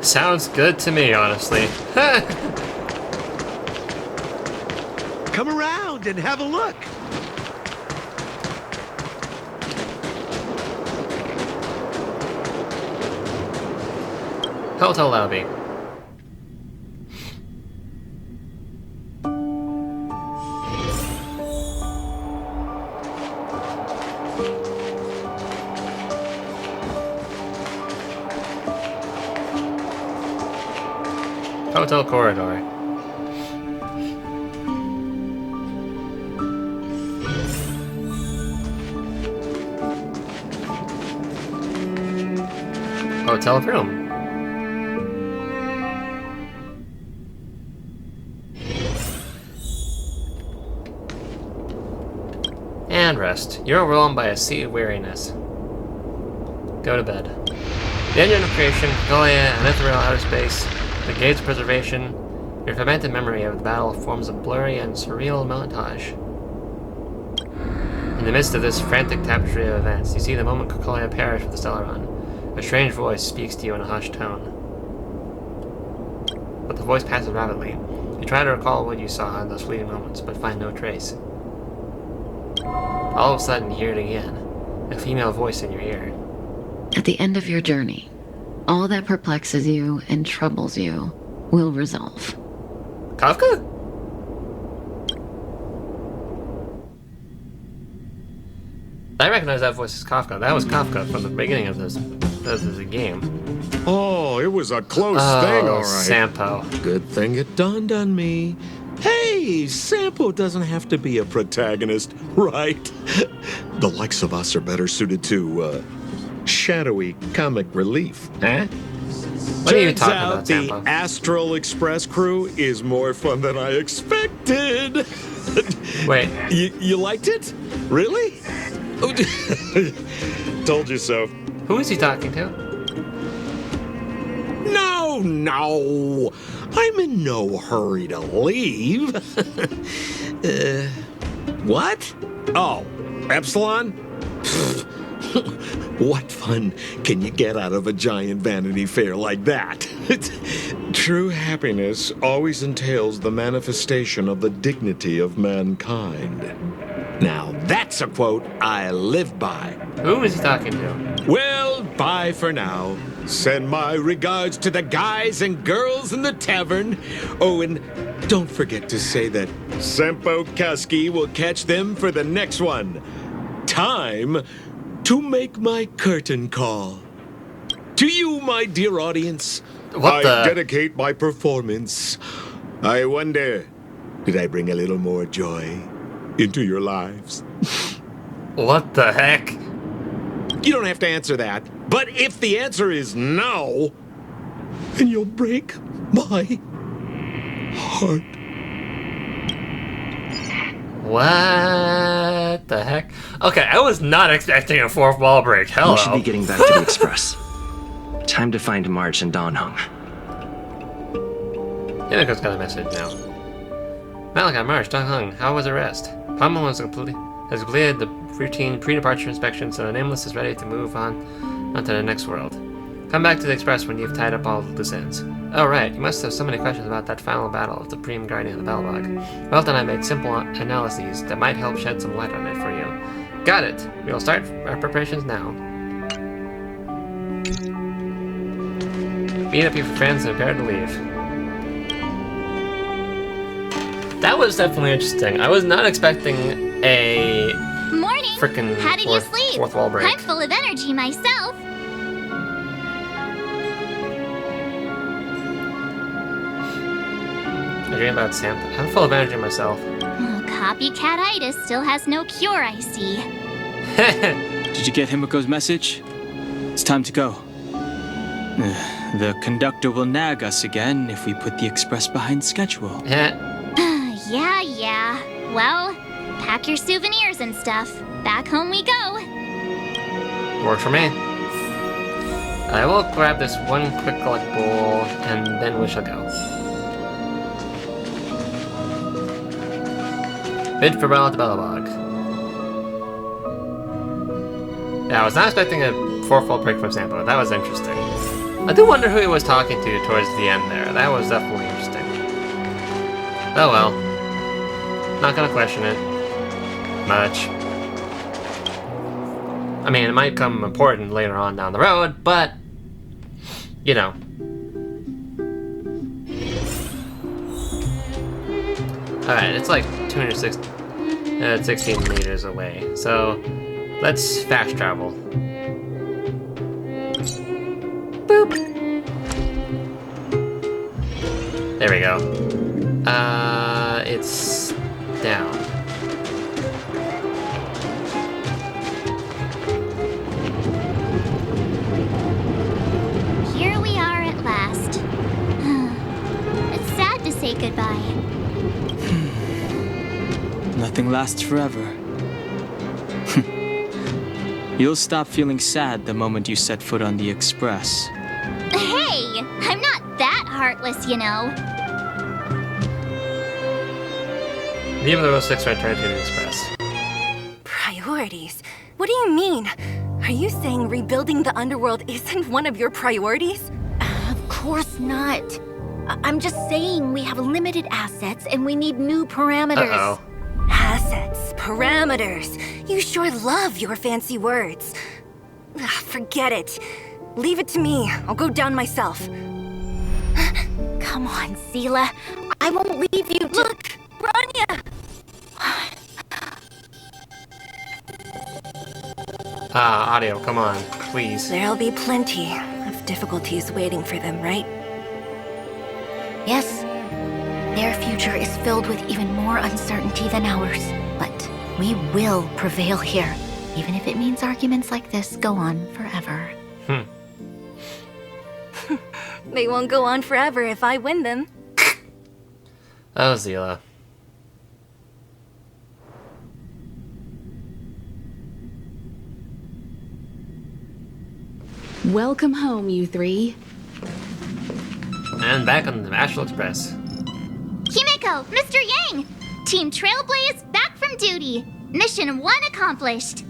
Sounds good to me, honestly. Come around and have a look. Hotel lobby. Hotel corridor. Hotel room. And rest. You're overwhelmed by a sea of weariness. Go to bed. The engine of creation, Cocolia, and ethereal outer space, the gates of preservation, your fermented memory of the battle forms a blurry and surreal montage. In the midst of this frantic tapestry of events, you see the moment Cocolia perished with the Stellaron. A strange voice speaks to you in a hushed tone. But the voice passes rapidly. You try to recall what you saw in those fleeting moments, but find no trace. All of a sudden, you hear it again. A female voice in your ear. At the end of your journey, all that perplexes you and troubles you will resolve. Kafka? I recognize that voice as Kafka. That was Kafka from the beginning of this game. Oh, it was a close thing, all right. Sampo. Good thing it dawned on me. Hey, Sampo doesn't have to be a protagonist, right? The likes of us are better suited to, shadowy comic relief, huh? What are you talking about, out the Sampo? Astral Express crew is more fun than I expected. Wait. You liked it? Really? Told you so. Who is he talking to? No. I'm in no hurry to leave. What? Oh, Epsilon? What fun can you get out of a giant Vanity Fair like that? True happiness always entails the manifestation of the dignity of mankind. Now, that's a quote I live by. Who is he talking to? Well, bye for now. Send my regards to the guys and girls in the tavern. Oh, and don't forget to say that Sampo Kaski will catch them for the next one. Time to make my curtain call. To you, my dear audience, I dedicate my performance. I wonder, did I bring a little more joy into your lives? What the heck? You don't have to answer that. But if the answer is no, then you'll break my heart. What the heck? Okay, I was not expecting a fourth wall break. Hello. We should be getting back to the Express. Time to find March and Don Hung. Himeko's got a message now. Malachi, March, Don Hung, how was the rest? Palma has completed the routine pre-departure inspection, so the Nameless is ready to move on to the next world. Come back to the Express when you've tied up all the loose ends. Oh right, you must have so many questions about that final battle of the Supreme Guardian of the Bellabog. Well then, I made simple analyses that might help shed some light on it for you. Got it! We'll start our preparations now. Meet up your friends and prepare to leave. That was definitely interesting. I was not expecting a Morning. Frickin' How did you sleep? Fourth wall break. I'm full of energy myself. I dream about Sampo. I'm full of energy myself. Oh, copycat-itis still has no cure, I see. Did you get Himiko's message? It's time to go. The conductor will nag us again if we put the express behind schedule. Yeah. Well, pack your souvenirs and stuff. Back home we go. Works for me. I will grab this one quick collectible, and then we shall go. Bid farewell to Bellabog. Yeah, I was not expecting a fourfold break from Sampo. That was interesting. I do wonder who he was talking to towards the end there. That was definitely interesting. Oh well. Not gonna question it much. I mean, it might come important later on down the road, but you know. Alright, it's like 216 meters away, so let's fast travel. Boop! There we go. It's down. Here we are at last. It's sad to say goodbye. Nothing lasts forever. You'll stop feeling sad the moment you set foot on the express. Hey! I'm not that heartless, you know. Leave the 06 return to the express. Priorities? What do you mean? Are you saying rebuilding the underworld isn't one of your priorities? Of course not. I'm just saying we have limited assets and we need new parameters. Uh-oh. Assets, parameters. You sure love your fancy words. Forget it. Leave it to me. I'll go down myself. Come on, Seela. I won't leave you to— Look! Rania! Audio, come on, please. There'll be plenty of difficulties waiting for them, right? Yes. Their future is filled with even more uncertainty than ours. But we will prevail here, even if it means arguments like this go on forever. They won't go on forever if I win them. Oh, Seela. Welcome home, you three. And back on the Astral Express. Himeko, Mr. Yang! Team Trailblaze back from duty. Mission 1 accomplished.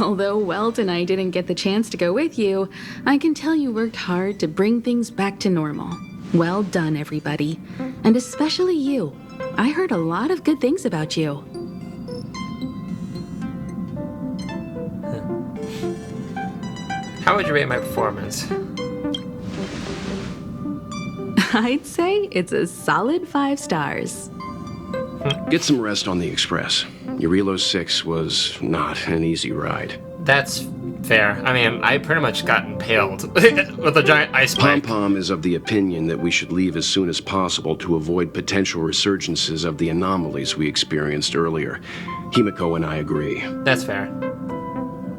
Although Welt and I didn't get the chance to go with you, I can tell you worked hard to bring things back to normal. Well done, everybody. And especially you. I heard a lot of good things about you. How would you rate my performance? I'd say it's a solid 5 stars. Get some rest on the express. Jarillo VI was not an easy ride. That's fair. I mean, I pretty much got impaled with a giant ice pipe. Pom-Pom is of the opinion that we should leave as soon as possible to avoid potential resurgences of the anomalies we experienced earlier. Himeko and I agree. That's fair.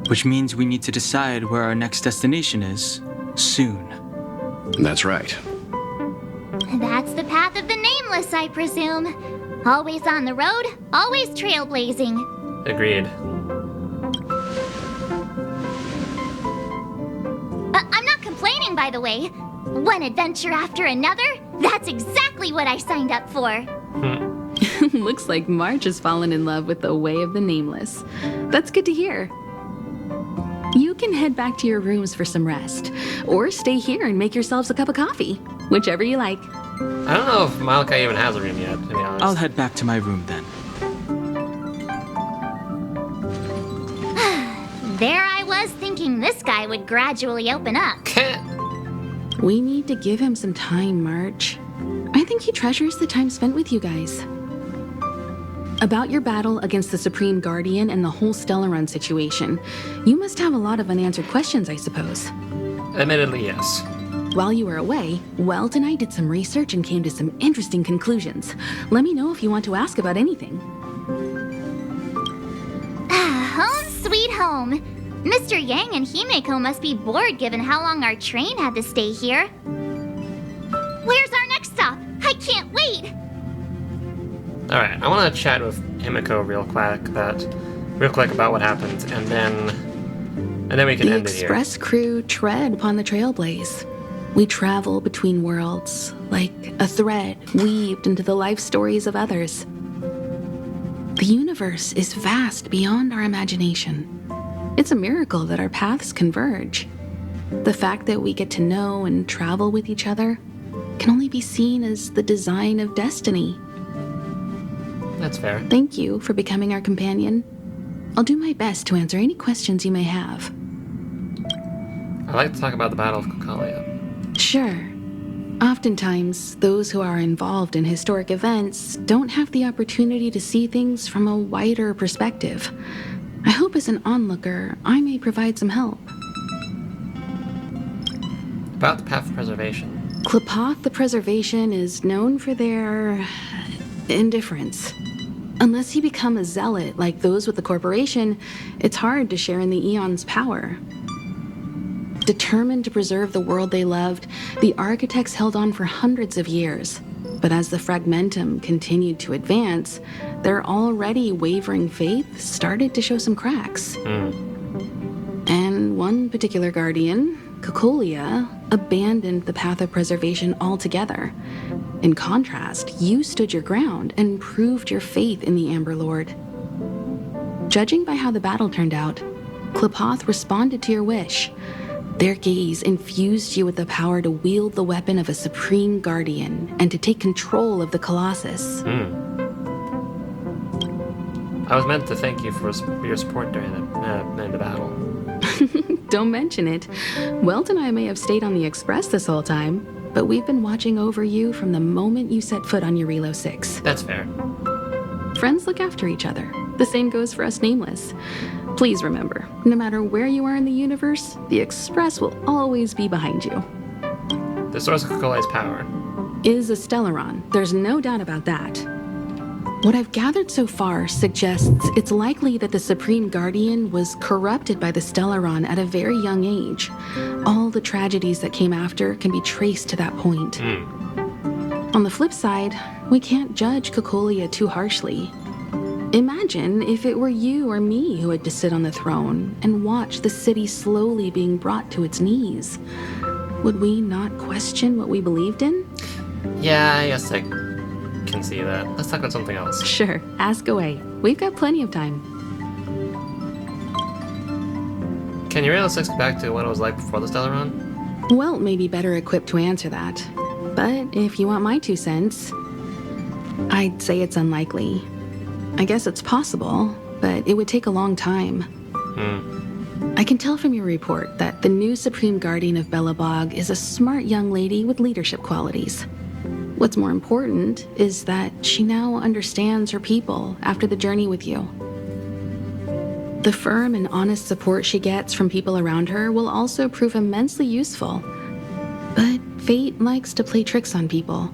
Which means we need to decide where our next destination is, soon. That's right. That's the path of the nameless, I presume. Always on the road, always trailblazing. Agreed. I'm not complaining, by the way. One adventure after another, that's exactly what I signed up for. Looks like March has fallen in love with the way of the nameless. That's good to hear. You can head back to your rooms for some rest, or stay here and make yourselves a cup of coffee, whichever you like. I don't know if Honkai even has a room yet, to be honest. I'll head back to my room then. There I was thinking this guy would gradually open up. We need to give him some time, March. I think he treasures the time spent with you guys. About your battle against the Supreme Guardian and the whole Stellaron situation, you must have a lot of unanswered questions, I suppose. Admittedly, yes. While you were away, Welt and I did some research and came to some interesting conclusions. Let me know if you want to ask about anything. Home sweet home. Mr. Yang and Himeko must be bored given how long our train had to stay here. Where's our next stop? I can't wait! Alright, I want to chat with Himeko real quick about what happened, and then we can end it here. The express crew tread upon the trailblaze. We travel between worlds, like a thread weaved into the life stories of others. The universe is vast beyond our imagination. It's a miracle that our paths converge. The fact that we get to know and travel with each other can only be seen as the design of destiny. That's fair. Thank you for becoming our companion. I'll do my best to answer any questions you may have. I'd like to talk about the Battle of Cocolia. Sure. Oftentimes, those who are involved in historic events don't have the opportunity to see things from a wider perspective. I hope as an onlooker, I may provide some help. About the Path of Preservation. Klapoth the Preservation is known for their indifference. Unless you become a zealot like those with the corporation, it's hard to share in the Aeon's power. Determined to preserve the world they loved, the architects held on for hundreds of years. But as the Fragmentum continued to advance, their already wavering faith started to show some cracks. And one particular guardian, Cocolia, abandoned the Path of Preservation altogether. In contrast, you stood your ground and proved your faith in the Amber Lord. Judging by how the battle turned out, Klapoth responded to your wish. Their gaze infused you with the power to wield the weapon of a Supreme Guardian and to take control of the Colossus. I was meant to thank you for your support during the battle. Don't mention it. Welt and I may have stayed on the Express this whole time, but we've been watching over you from the moment you set foot on Jarillo VI. That's fair. Friends look after each other. The same goes for us Nameless. Please remember, no matter where you are in the universe, the Express will always be behind you. The source of Cocolia's power is a Stellaron. There's no doubt about that. What I've gathered so far suggests it's likely that the Supreme Guardian was corrupted by the Stellaron at a very young age. All the tragedies that came after can be traced to that point. On the flip side, we can't judge Cocolia too harshly. Imagine if it were you or me who had to sit on the throne and watch the city slowly being brought to its knees. Would we not question what we believed in? Yeah, I guess I can see that. Let's talk about something else. Sure, ask away. We've got plenty of time. Can Jarillo VI go back to what it was like before the Stellaron? Welt may be better equipped to answer that. But if you want my 2 cents, I'd say it's unlikely. I guess it's possible, but it would take a long time. I can tell from your report that the new Supreme Guardian of Bellabog is a smart young lady with leadership qualities. What's more important is that she now understands her people after the journey with you. The firm and honest support she gets from people around her will also prove immensely useful. But fate likes to play tricks on people.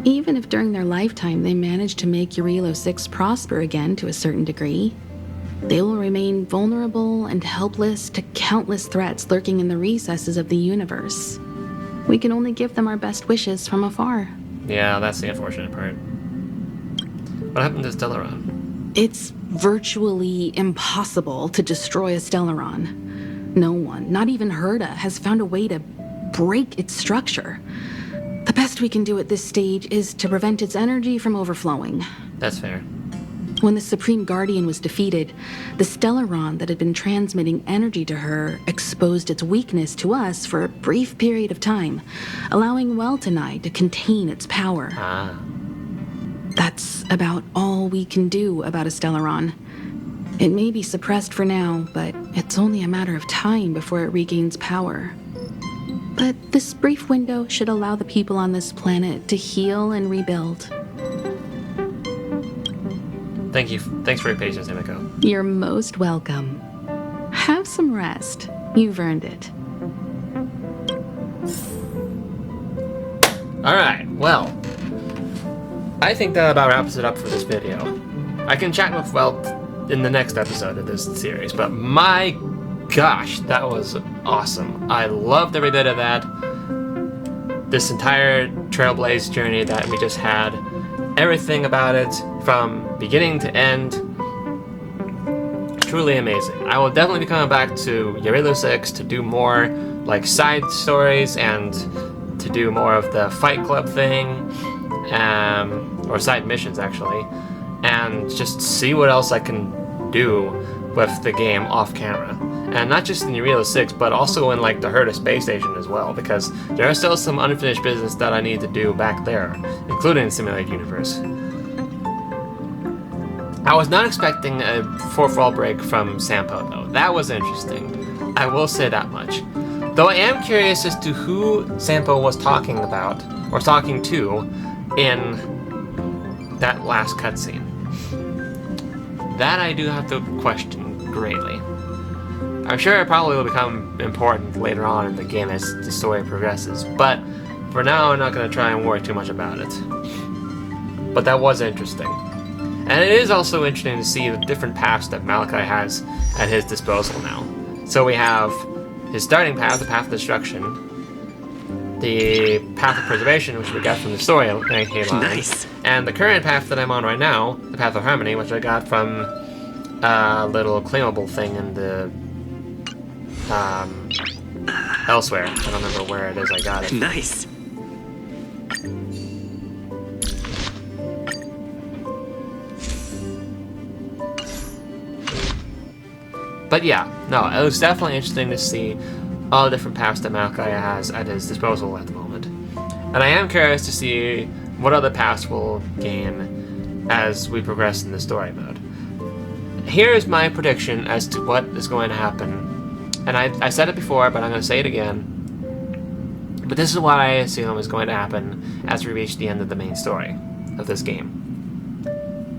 Even if during their lifetime they manage to make Jarillo VI prosper again to a certain degree, they will remain vulnerable and helpless to countless threats lurking in the recesses of the universe. We can only give them our best wishes from afar. Yeah, that's the unfortunate part. What happened to Stellaron? It's virtually impossible to destroy a Stellaron. No one, not even Herda, has found a way to break its structure. The best we can do at this stage is to prevent its energy from overflowing. That's fair. When the Supreme Guardian was defeated, the Stellaron that had been transmitting energy to her exposed its weakness to us for a brief period of time, allowing Welt and I to contain its power. That's about all we can do about a Stellaron. It may be suppressed for now, but it's only a matter of time before it regains power. But this brief window should allow the people on this planet to heal and rebuild. Thank you. Thanks for your patience, Himeko. You're most welcome. Have some rest. You've earned it. Alright, well, I think that about wraps it up for this video. I can chat with Welt in the next episode of this series, but my gosh, that was awesome. I loved every bit of that. This entire Trailblaze journey that we just had, everything about it from beginning to end, truly amazing. I will definitely be coming back to Jarillo VI to do more like side stories and to do more of the Fight Club thing, or side missions actually, and just see what else I can do with the game off camera. And not just in Jarillo VI, but also in like the Herta space station as well, because there is still some unfinished business that I need to do back there, including the Simulated Universe. I was not expecting a fourth-wall break from Sampo though. That was interesting. I will say that much. Though I am curious as to who Sampo was talking about, or talking to, in that last cutscene. That I do have to question greatly. I'm sure it probably will become important later on in the game as the story progresses, but for now I'm not going to try and worry too much about it. But that was interesting. And it is also interesting to see the different paths that Malachi has at his disposal now. So we have his starting path, the path of destruction, the path of preservation, which we got from the story line, nice. And the current path that I'm on right now, the path of harmony, which I got from a little claimable thing in the elsewhere. I don't remember where it is I got it. Nice. But yeah, no, it was definitely interesting to see all the different paths that Malachi has at his disposal at the moment. And I am curious to see what other paths we'll gain as we progress in the story mode. Here's my prediction as to what is going to happen. And I said it before, but I'm going to say it again. But this is what I assume is going to happen as we reach the end of the main story of this game.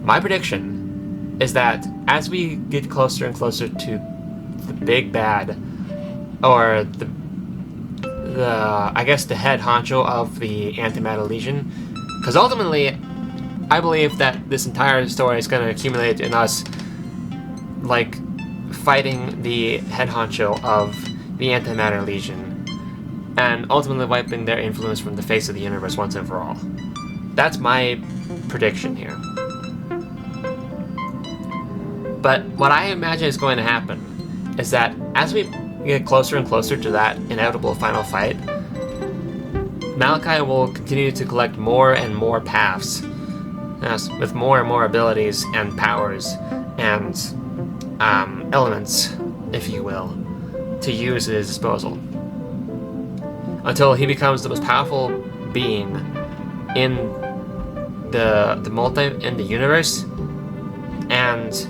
My prediction is that as we get closer and closer to the big bad, or I guess the head honcho of the Antimatter Legion, because ultimately I believe that this entire story is going to accumulate in us like fighting the head honcho of the Antimatter Legion and ultimately wiping their influence from the face of the universe once and for all. That's my prediction here. But what I imagine is going to happen is that as we get closer and closer to that inevitable final fight, Malachi will continue to collect more and more paths, with more and more abilities and powers and elements, if you will, to use at his disposal, until he becomes the most powerful being in the universe and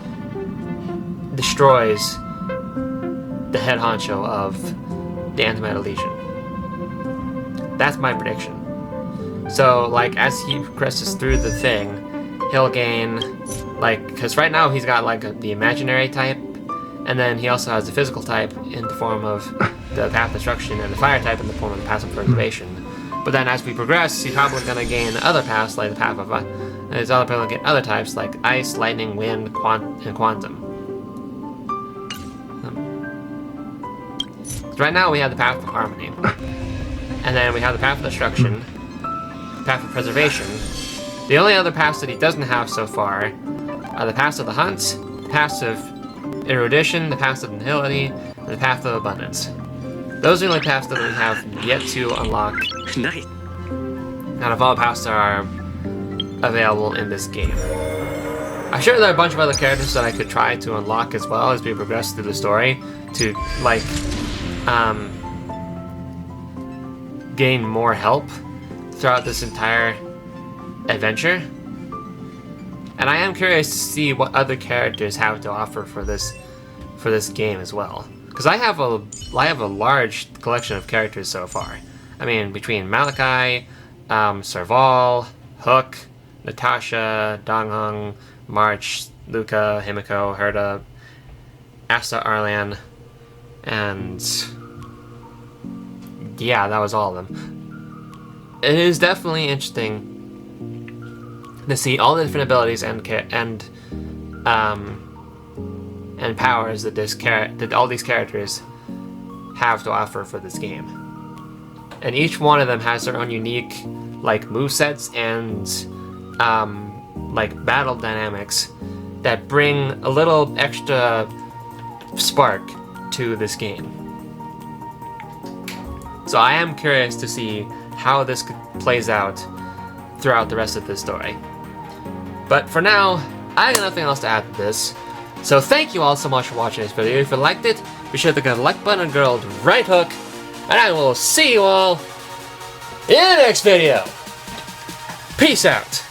destroys the head honcho of the Antimatter Legion. That's my prediction. So, like, as he progresses through the thing, he'll gain, like, because right now he's got, like, the imaginary type, and then he also has the physical type in the form of the Path of Destruction, and the fire type in the form of the Path of Preservation. But then as we progress, he's probably going to gain other paths, like the Path of... he's probably going to get other types, like Ice, Lightning, Wind, and Quantum. Right now we have the Path of Harmony, and then we have the Path of Destruction, Path of Preservation. The only other paths that he doesn't have so far are the Paths of the Hunt, the Paths of Erudition, the Paths of Nihility, and the Path of Abundance. Those are the only paths that we have yet to unlock. Nice. Out of all paths that are available in this game. I'm sure there are a bunch of other characters that I could try to unlock as well as we progress through the story to, like, gain more help throughout this entire adventure. And I am curious to see what other characters have to offer for this game as well. Because I have a large collection of characters so far. I mean, between Malachi, Serval, Hook, Natasha, Donghung, March, Luca, Himiko, Herta, Asta Arlan, and yeah, that was all of them. It is definitely interesting to see all the different abilities and and powers that all these characters have to offer for this game. And each one of them has their own unique like movesets and like battle dynamics that bring a little extra spark to this game. So I am curious to see how this plays out throughout the rest of this story. But for now, I got nothing else to add to this. So thank you all so much for watching this video. If you liked it, be sure to click the like button and the old right hook. And I will see you all in the next video. Peace out.